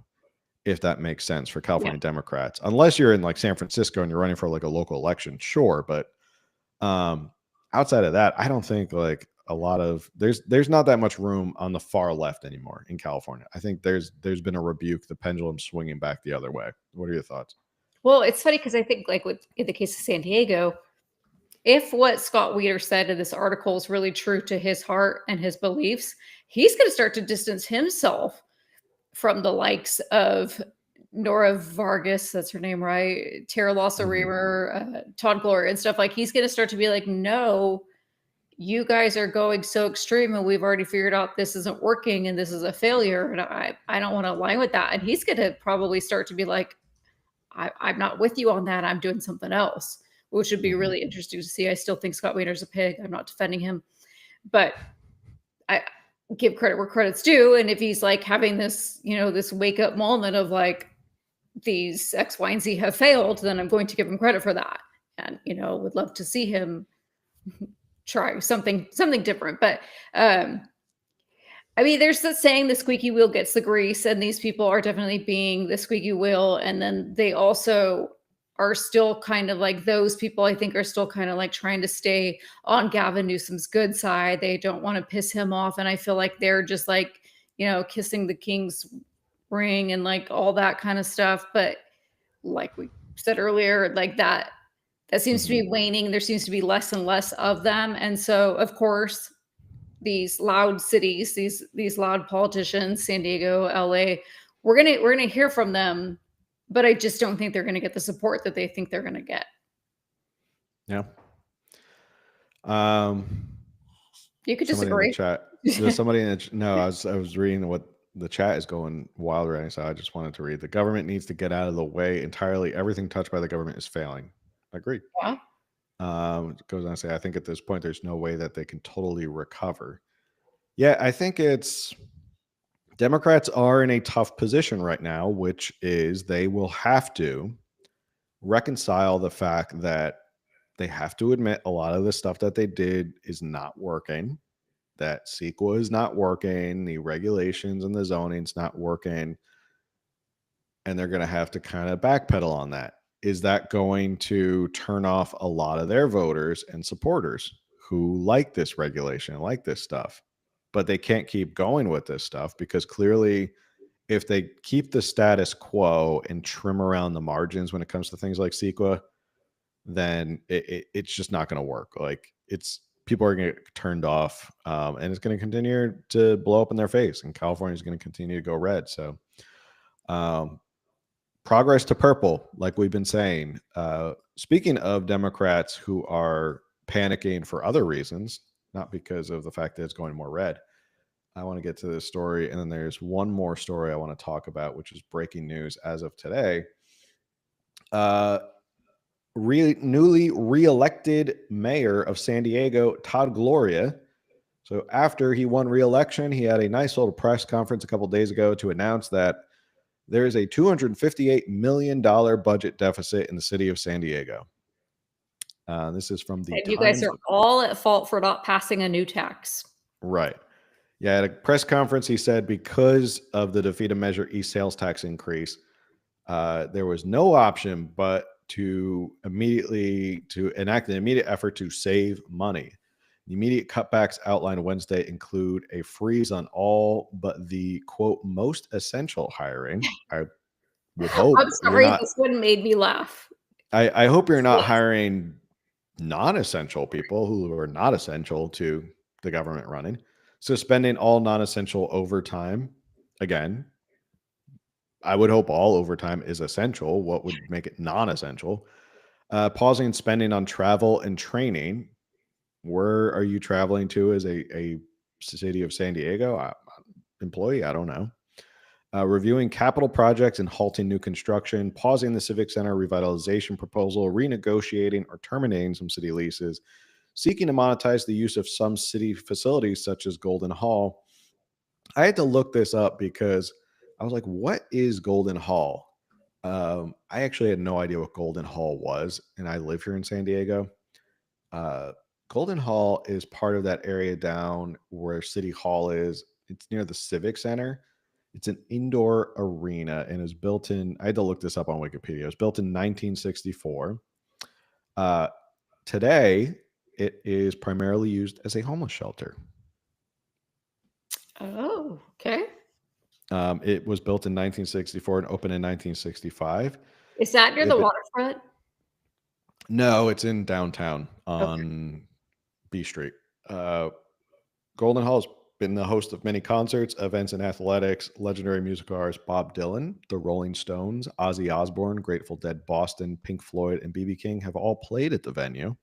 Speaker 1: if that makes sense, for California Democrats, unless you're in like San Francisco and you're running for like a local election, sure. But outside of that, I don't think like a lot of there's not that much room on the far left anymore in California. I think there's been a rebuke, the pendulum swinging back the other way. What are your thoughts?
Speaker 2: Well, it's funny because I think like in the case of San Diego, if what Scott Weiner said in this article is really true to his heart and his beliefs, he's going to start to distance himself from the likes of Nora Vargas, that's her name, right? Tara Lassa Reamer, Todd, Gloria, and stuff. Like, he's going to start to be like, no, you guys are going so extreme, and we've already figured out this isn't working, and this is a failure, and I don't want to align with that. And he's going to probably start to be like, I'm not with you on that. I'm doing something else, which would be really interesting to see. I still think Scott Weiner's a pig. I'm not defending him, but I give credit where credit's due. And if he's like having this, this wake up moment of like, these X, Y, and Z have failed, then I'm going to give him credit for that. And, would love to see him try something different. But, there's the saying, the squeaky wheel gets the grease, and these people are definitely being the squeaky wheel. And then they also are still kind of like, those people I think are still kind of like trying to stay on Gavin Newsom's good side. They don't want to piss him off. And I feel like they're just like, kissing the king's ring and like all that kind of stuff. But like we said earlier, like that seems to be waning. There seems to be less and less of them. And so, of course, these loud cities, these loud politicians, San Diego, LA, we're gonna hear from them, but I just don't think they're gonna get the support that they think they're gonna get.
Speaker 1: Yeah.
Speaker 2: You could
Speaker 1: Somebody in the
Speaker 2: disagree.
Speaker 1: chat. There's somebody in the no. I was reading what the chat is going wild right now, so I just wanted to read. The government needs to get out of the way entirely. Everything touched by the government is failing. I agree.
Speaker 2: Yeah.
Speaker 1: It goes on to say, I think at this point, there's no way that they can totally recover. Yeah, I think Democrats are in a tough position right now, which is they will have to reconcile the fact that they have to admit a lot of the stuff that they did is not working, that CEQA is not working, the regulations and the zoning's not working, and they're going to have to kind of backpedal on that. Is that going to turn off a lot of their voters and supporters who like this regulation, like this stuff? But they can't keep going with this stuff because clearly, if they keep the status quo and trim around the margins when it comes to things like CEQA, then it's just not going to work. Like people are going to get turned off, and it's going to continue to blow up in their face, and California is going to continue to go red. So, progress to purple, like we've been saying. Speaking of Democrats who are panicking for other reasons, not because of the fact that it's going more red, I want to get to this story. And then there's one more story I want to talk about, which is breaking news as of today. Newly reelected mayor of San Diego, Todd Gloria. So after he won re-election, he had a nice little press conference a couple days ago to announce that there is a $258 million budget deficit in the city of San Diego. This is from the
Speaker 2: And you guys
Speaker 1: Times.
Speaker 2: are all at fault for not passing a new tax.
Speaker 1: Right. Yeah, at a press conference, he said because of the defeated Measure E sales tax increase, there was no option but to enact an immediate effort to save money. The immediate cutbacks outlined Wednesday include a freeze on all but the, quote, most essential hiring. I would hope.
Speaker 2: I'm sorry, this one made me laugh.
Speaker 1: I hope you're not hiring non-essential people who are not essential to the government running. Suspending all non-essential overtime. Again, I would hope all overtime is essential. What would make it non-essential? Pausing spending on travel and training. Where are you traveling to as a city of San Diego? Employee? I don't know. Reviewing capital projects and halting new construction, pausing the Civic Center revitalization proposal, renegotiating or terminating some city leases, seeking to monetize the use of some city facilities such as Golden Hall. I had to look this up because I was like, what is Golden Hall? I actually had no idea what Golden Hall was, and I live here in San Diego. Golden Hall is part of that area down where City Hall is. It's near the Civic Center. It's an indoor arena and is built in, I had to look this up on Wikipedia. It was built in 1964. Today, it is primarily used as a homeless shelter.
Speaker 2: Oh, okay.
Speaker 1: It was built in 1964 and opened in 1965.
Speaker 2: Is that near the waterfront?
Speaker 1: No, it's in downtown on B Street. Golden Hall has been the host of many concerts, events, and athletics. Legendary musical artists Bob Dylan, the Rolling Stones, Ozzy Osbourne, Grateful Dead Boston, Pink Floyd, and B.B. King have all played at the venue.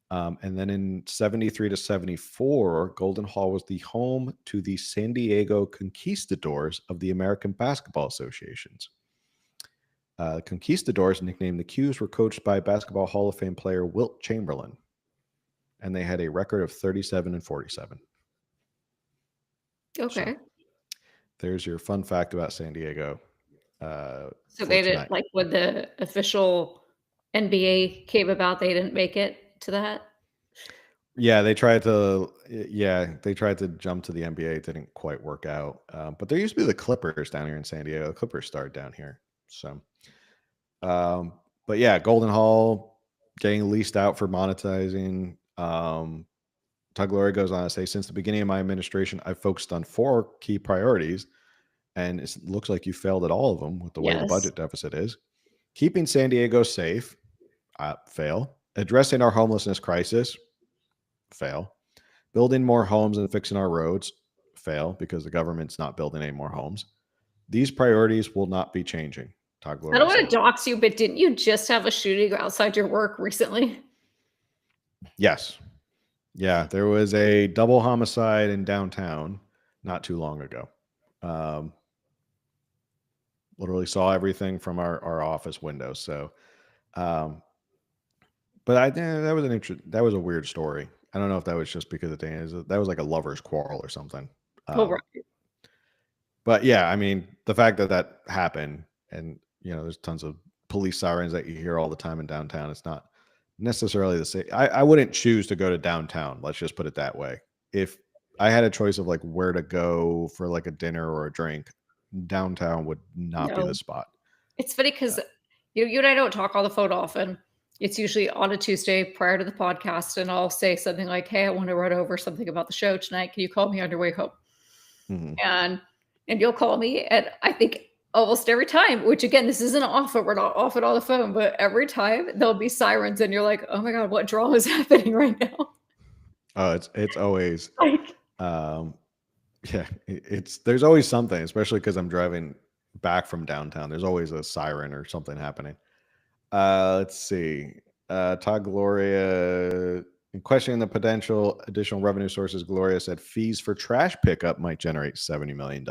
Speaker 1: And then in 73 to 74, Golden Hall was the home to the San Diego Conquistadors of the American Basketball Associations. Conquistadors, nicknamed the Qs, were coached by Basketball Hall of Fame player Wilt Chamberlain. And they had a record of 37 and 47.
Speaker 2: Okay.
Speaker 1: So, there's your fun fact about San Diego.
Speaker 2: So they didn't, like, when the official NBA came about, they didn't make it to that?
Speaker 1: Yeah, they tried to jump to the NBA. It didn't quite work out. But there used to be the Clippers down here in San Diego. The Clippers started down here. So But yeah, Golden Hall getting leased out for monetizing. Todd Gloria goes on to say, since the beginning of my administration, I've focused on 4 key priorities, and it looks like you failed at all of them with the way the
Speaker 2: Yes.
Speaker 1: budget deficit is. Keeping San Diego safe, fail. Addressing our homelessness crisis, fail. Building more homes and fixing our roads, fail, because the government's not building any more homes. These priorities will not be changing, Todd
Speaker 2: I
Speaker 1: Gloria
Speaker 2: don't want
Speaker 1: said.
Speaker 2: to dox you, but didn't you just have a shooting outside your work recently?
Speaker 1: Yes. Yeah, there was a double homicide in downtown not too long ago. Literally saw everything from our office window. So, but that was that was a weird story. I don't know if that was just because that was like a lover's quarrel or something.
Speaker 2: Oh, right.
Speaker 1: But yeah, I mean, the fact that that happened, and there's tons of police sirens that you hear all the time in downtown. It's not necessarily the same. I wouldn't choose to go to downtown. Let's just put it that way. If I had a choice of like where to go for like a dinner or a drink, downtown would not be
Speaker 2: No.
Speaker 1: the spot.
Speaker 2: It's funny because you and I don't talk on the phone often. It's usually on a Tuesday prior to the podcast, and I'll say something like, "Hey, I want to run over something about the show tonight. Can you call me on your way home?"
Speaker 1: Mhm.
Speaker 2: And you'll call me, and I think almost every time, which again, this isn't often, we're not often on the phone, but every time there'll be sirens, and you're like, "Oh my god, what drama is happening right now?"
Speaker 1: Oh, it's always
Speaker 2: Like,
Speaker 1: yeah, there's always something, especially because I'm driving back from downtown. There's always a siren or something happening. Let's see. Todd Gloria, in questioning the potential additional revenue sources, Gloria said fees for trash pickup might generate $70 million.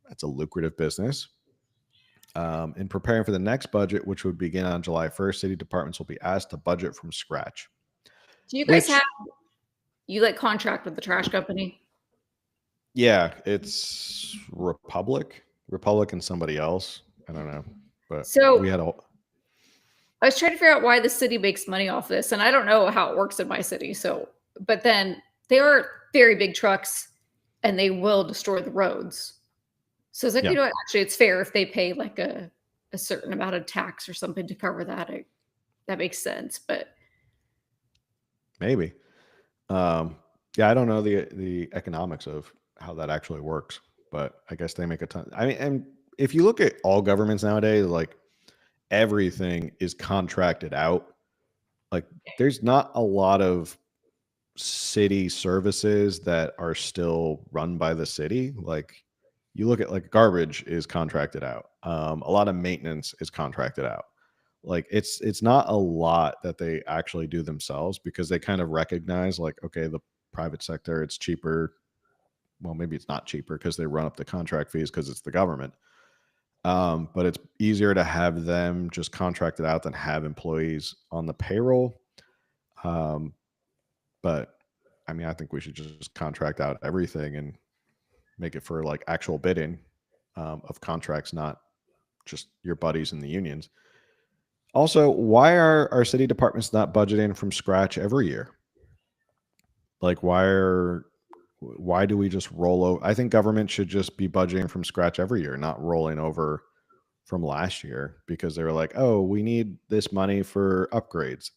Speaker 1: That's a lucrative business. In preparing for the next budget, which would begin on July 1st, city departments will be asked to budget from scratch.
Speaker 2: do you guys
Speaker 1: Which-
Speaker 2: you like contract with the trash company?
Speaker 1: Yeah, it's Republic and somebody else. I don't know, but
Speaker 2: So-
Speaker 1: we had a
Speaker 2: I was trying to figure out why the city makes money off this, and I don't know how it works in my city. So, but then they are very big trucks, and they will destroy the roads. So it's like,
Speaker 1: Yeah.
Speaker 2: actually, it's fair if they pay like a certain amount of tax or something to cover that. That makes sense. But
Speaker 1: maybe. Yeah, I don't know the economics of how that actually works, but I guess they make a ton. I mean, and if you look at all governments nowadays, like everything is contracted out. Like there's not a lot of city services that are still run by the city. Like you look at like garbage is contracted out. A lot of maintenance is contracted out. Like it's not a lot that they actually do themselves because they kind of recognize like, okay, the private sector, it's cheaper. Well, maybe it's not cheaper because they run up the contract fees because it's the government. But it's easier to have them just contract it out than have employees on the payroll. But I mean, I think we should just contract out everything and make it for like actual bidding of contracts, not just your buddies in the unions. Also, why are our city departments not budgeting from scratch every year? Like, why do we just roll over? I think government should just be budgeting from scratch every year, not rolling over from last year because they were like, oh, we need this money for upgrades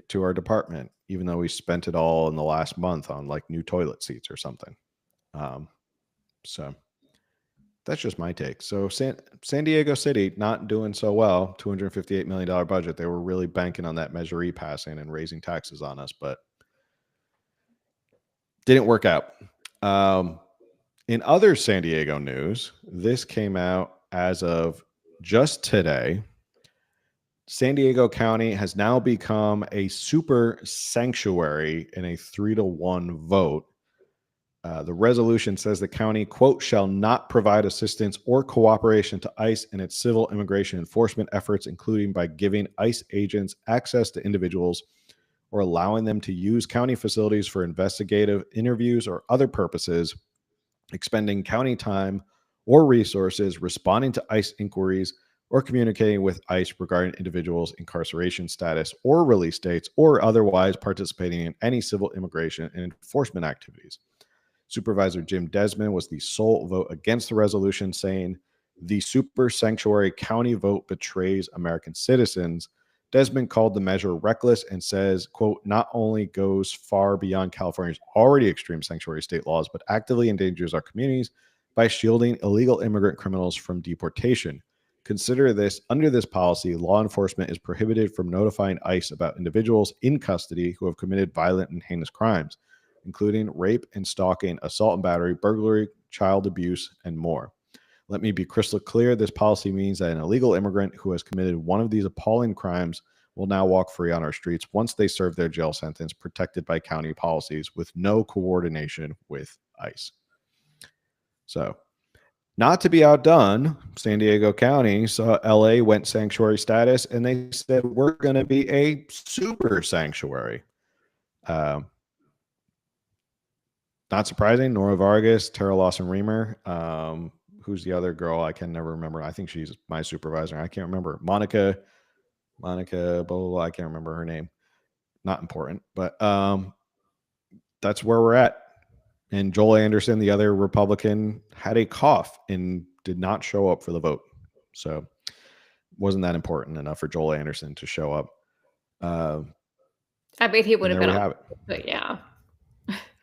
Speaker 1: to our department, even though we spent it all in the last month on like new toilet seats or something. So that's just my take. So San Diego City not doing so well, $258 million budget. They were really banking on that Measure E passing and raising taxes on us, but didn't work out. In other San Diego news, this came out as of just today. San Diego County has now become a super sanctuary in a 3-1 vote. The resolution says the county, quote, shall not provide assistance or cooperation to ICE in its civil immigration enforcement efforts, including by giving ICE agents access to individuals or allowing them to use county facilities for investigative interviews or other purposes, expending county time or resources, responding to ICE inquiries, or communicating with ICE regarding individuals' incarceration status or release dates, or otherwise participating in any civil immigration and enforcement activities. Supervisor Jim Desmond was the sole vote against the resolution, saying The super sanctuary county vote betrays American citizens. Desmond called the measure reckless and says, quote, not only goes far beyond California's already extreme sanctuary state laws, but actively endangers our communities by shielding illegal immigrant criminals from deportation. Consider this, under this policy, law enforcement is prohibited from notifying ICE about individuals in custody who have committed violent and heinous crimes, including rape and stalking, assault and battery, burglary, child abuse, and more. Let me be crystal clear. This policy means that an illegal immigrant who has committed one of these appalling crimes will now walk free on our streets once they serve their jail sentence, protected by county policies with no coordination with ICE. So, not to be outdone, San Diego County saw LA went sanctuary status, and they said, we're going to be a super sanctuary. Not surprising. Nora Vargas, Tara Lawson-Remer, who's the other girl? I can never remember. I think she's my supervisor. I can't remember. Monica, blah, blah, blah. I can't remember her name. Not important, but that's where we're at. And Joel Anderson, the other Republican, had a cough and did not show up for the vote. So wasn't that important enough for Joel Anderson to show up.
Speaker 2: I bet he would have
Speaker 1: there
Speaker 2: been
Speaker 1: we have it.
Speaker 2: But yeah.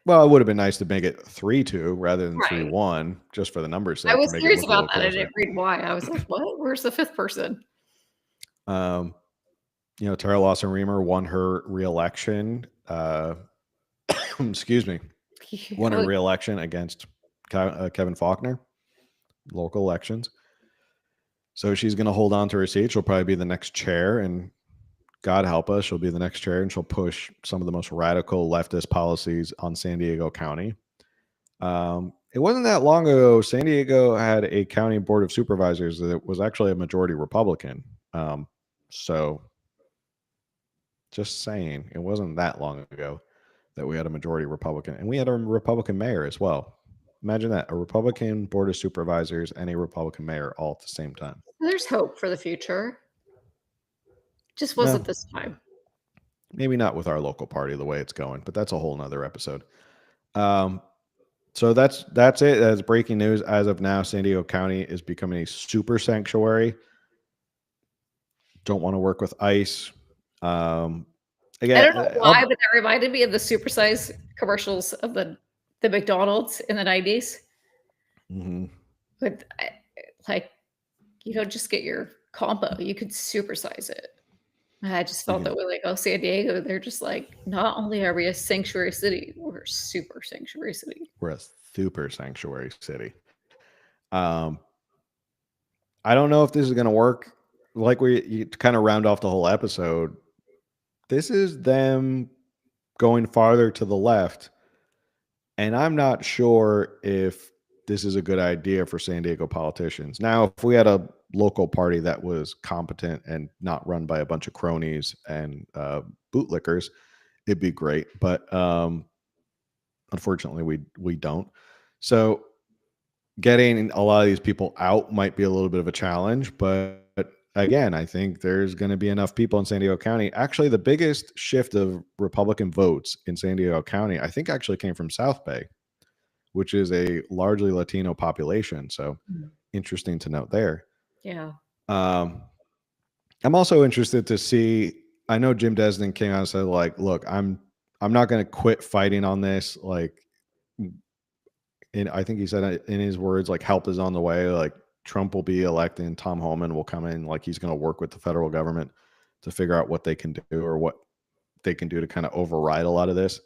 Speaker 1: Well, it would have been nice to make it 3-2 rather than
Speaker 2: Right.
Speaker 1: 3-1, just for the numbers' sake.
Speaker 2: I was
Speaker 1: to make
Speaker 2: curious
Speaker 1: it look a
Speaker 2: about that.
Speaker 1: little
Speaker 2: I didn't read why. I was like, what? Where's the fifth person?
Speaker 1: You know, Tara Lawson-Remer won her reelection. Excuse me. Won her reelection against Kevin Faulkner, local elections. So she's going to hold on to her seat. She'll probably be the next chair, and God help us, she'll be the next chair, and she'll push some of the most radical leftist policies on San Diego County. It wasn't that long ago, San Diego had a county board of supervisors that was actually a majority Republican. So just saying, it wasn't that long ago that we had a majority Republican, and we had a Republican mayor as well. Imagine that, a Republican board of supervisors and a Republican mayor all at the same time.
Speaker 2: There's hope for the future. Just wasn't
Speaker 1: No.
Speaker 2: this time.
Speaker 1: Maybe not with our local party the way it's going, but that's a whole nother episode. So that's it. That's breaking news. As of now, San Diego County is becoming a super sanctuary. Don't want to work with ICE. Again,
Speaker 2: I don't know why, but that reminded me of the supersize commercials of the McDonald's in the 90s.
Speaker 1: Mm-hmm.
Speaker 2: But like, you don't just get your combo, you could supersize it. I just felt that way, like, oh, San Diego, they're just like, not only are we a sanctuary city, we're a super sanctuary city.
Speaker 1: We're a super sanctuary city. I don't know if this is going to work. Like you kind of round off the whole episode, this is them going farther to the left. And I'm not sure if this is a good idea for San Diego politicians. Now, if we had a local party that was competent and not run by a bunch of cronies and bootlickers, it'd be great. But unfortunately, we don't. So getting a lot of these people out might be a little bit of a challenge. But again, I think there's going to be enough people in San Diego County. Actually, the biggest shift of Republican votes in San Diego County, I think, actually came from South Bay, which is a largely Latino population. So interesting to note there.
Speaker 2: Yeah.
Speaker 1: I'm also interested to see, I know Jim Desmond came out and said, like, look, I'm not going to quit fighting on this. Like, and I think he said in his words, like, help is on the way. Like, Trump will be elected and Tom Homan will come in. Like, he's going to work with the federal government to figure out what they can do or what they can do to kind of override a lot of this.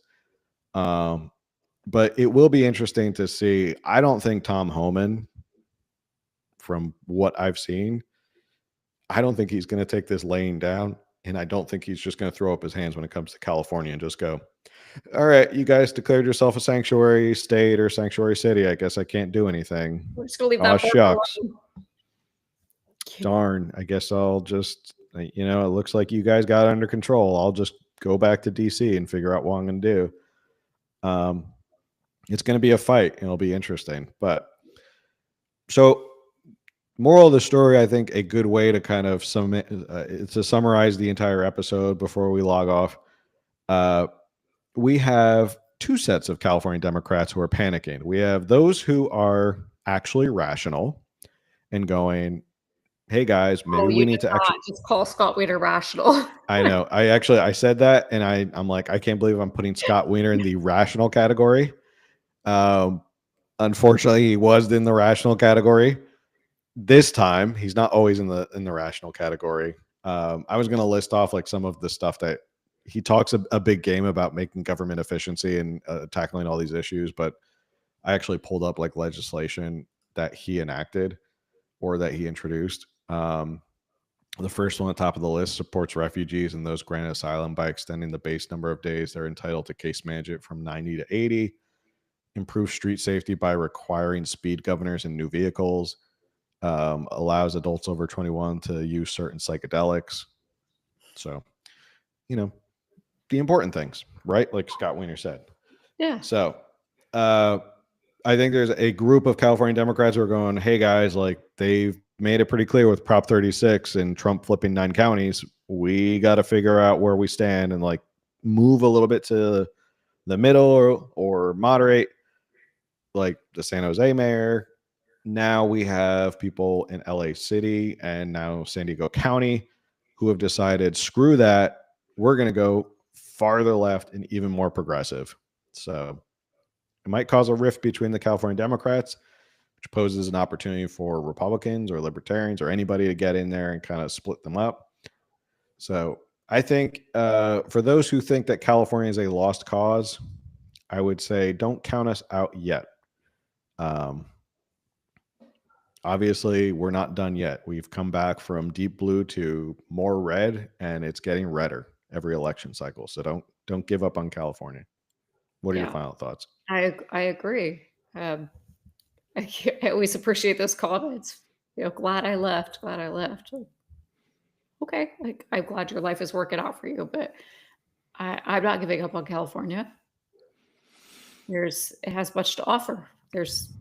Speaker 1: But it will be interesting to see. I don't think Tom Homan, from what I've seen, I don't think he's going to take this laying down. And I don't think he's just going to throw up his hands when it comes to California and just go, all right, you guys declared yourself a sanctuary state or sanctuary city. I guess I can't do anything.
Speaker 2: We're just going to leave
Speaker 1: Oh,
Speaker 2: that board
Speaker 1: shucks.
Speaker 2: alone.
Speaker 1: Darn. I guess I'll just, it looks like you guys got it under control. I'll just go back to DC and figure out what I'm going to do. It's going to be a fight. It'll be interesting. But so, moral of the story, I think a good way to kind of to summarize the entire episode before we log off. We have two sets of California Democrats who are panicking. We have those who are actually rational, and going, hey guys, maybe
Speaker 2: Oh,
Speaker 1: we
Speaker 2: you
Speaker 1: need
Speaker 2: did
Speaker 1: to
Speaker 2: not
Speaker 1: actually.
Speaker 2: just call Scott Weiner rational.
Speaker 1: I know. I said that, and I'm like, I can't believe I'm putting Scott Weiner in the rational category. Unfortunately, he was in the rational category. This time, he's not always in the rational category. I was going to list off like some of the stuff that he talks a big game about making government efficiency and tackling all these issues, but I actually pulled up like legislation that he enacted or that he introduced. The first one at the top of the list supports refugees and those granted asylum by extending the base number of days they're entitled to case management from 90 to 80, improve street safety by requiring speed governors in new vehicles, allows adults over 21 to use certain psychedelics. So, the important things, right? Like Scott Weiner said.
Speaker 2: Yeah.
Speaker 1: So, I think there's a group of California Democrats who are going, hey guys, like they've made it pretty clear with Prop 36 and Trump flipping 9 counties. We got to figure out where we stand and like move a little bit to the middle or moderate, like the San Jose mayor. Now we have people in LA City and now San Diego County who have decided, screw that. We're going to go farther left and even more progressive. So it might cause a rift between the California Democrats, which poses an opportunity for Republicans or libertarians or anybody to get in there and kind of split them up. So I think for those who think that California is a lost cause, I would say don't count us out yet. Obviously, we're not done yet. We've come back from deep blue to more red, and it's getting redder every election cycle. So don't give up on California. What are your final thoughts?
Speaker 2: I agree. I always appreciate those comments. Glad I left. Okay, like I'm glad your life is working out for you, but I'm not giving up on California. It has much to offer. There's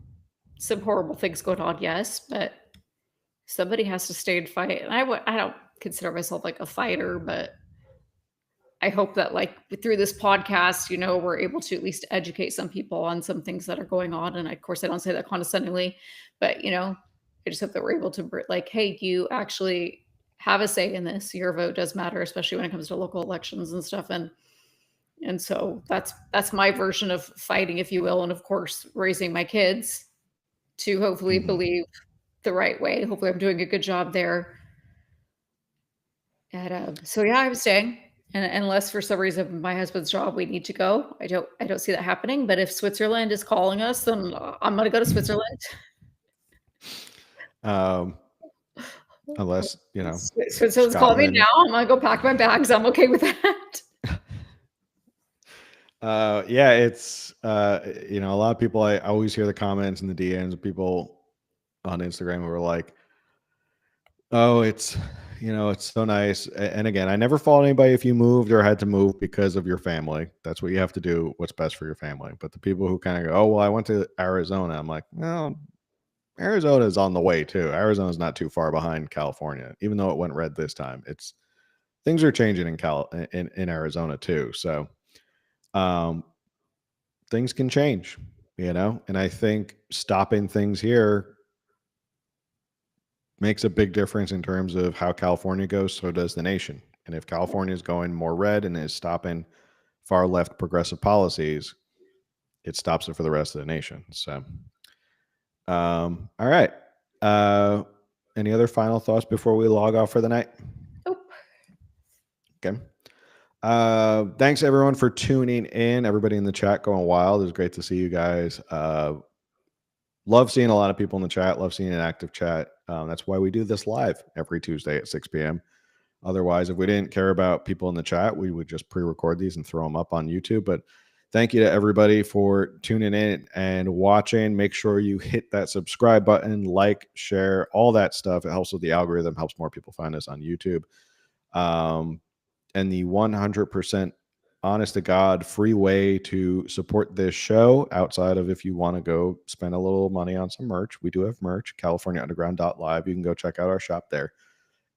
Speaker 2: some horrible things going on, yes, but somebody has to stay and fight. And I don't consider myself like a fighter, but I hope that like through this podcast, we're able to at least educate some people on some things that are going on. And of course, I don't say that condescendingly, but I just hope that we're able to like, hey, you actually have a say in this. Your vote does matter, especially when it comes to local elections and stuff. And so that's my version of fighting, if you will. And of course, raising my kids to hopefully believe the right way. Hopefully I'm doing a good job there. And so yeah, I'm staying. And unless for some reason my husband's job, we need to go. I don't see that happening. But if Switzerland is calling us, then I'm gonna go to Switzerland.
Speaker 1: Unless,
Speaker 2: Switzerland's calling me now. I'm gonna go pack my bags. I'm okay with that.
Speaker 1: Yeah, it's a lot of people, I always hear the comments and the DMs of people on Instagram who are like, oh, it's so nice. And again, I never fault anybody if you moved or had to move because of your family. That's what you have to do, what's best for your family. But the people who kind of go, oh, well, I went to Arizona, I'm like, well, Arizona is on the way too. Arizona is not too far behind California, even though it went red this time. Things are changing in Arizona too. So things can change, and I think stopping things here makes a big difference in terms of how California goes. So does the nation. And if California is going more red and is stopping far left progressive policies, it stops it for the rest of the nation. So, all right. Any other final thoughts before we log off for the night?
Speaker 2: Nope.
Speaker 1: Okay. Thanks everyone for tuning in. Everybody in the chat going wild. It was great to see you guys. Love seeing a lot of people in the chat. Love seeing an active chat. That's why we do this live every Tuesday at 6 p.m. Otherwise, if we didn't care about people in the chat, we would just pre-record these and throw them up on YouTube. But thank you to everybody for tuning in and watching. Make sure you hit that subscribe button, like, share, all that stuff. It helps with the algorithm, helps more people find us on YouTube. And the 100% honest to God free way to support this show, outside of if you want to go spend a little money on some merch, we do have merch, CaliforniaUnderground.live. You can go check out our shop there,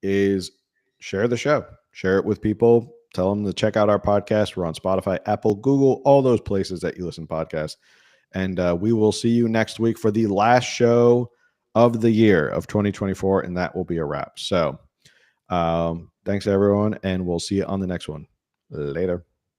Speaker 1: is share the show, share it with people, tell them to check out our podcast. We're on Spotify, Apple, Google, all those places that you listen to podcasts. And we will see you next week for the last show of the year of 2024, and that will be a wrap. So thanks everyone, and we'll see you on the next one. Later.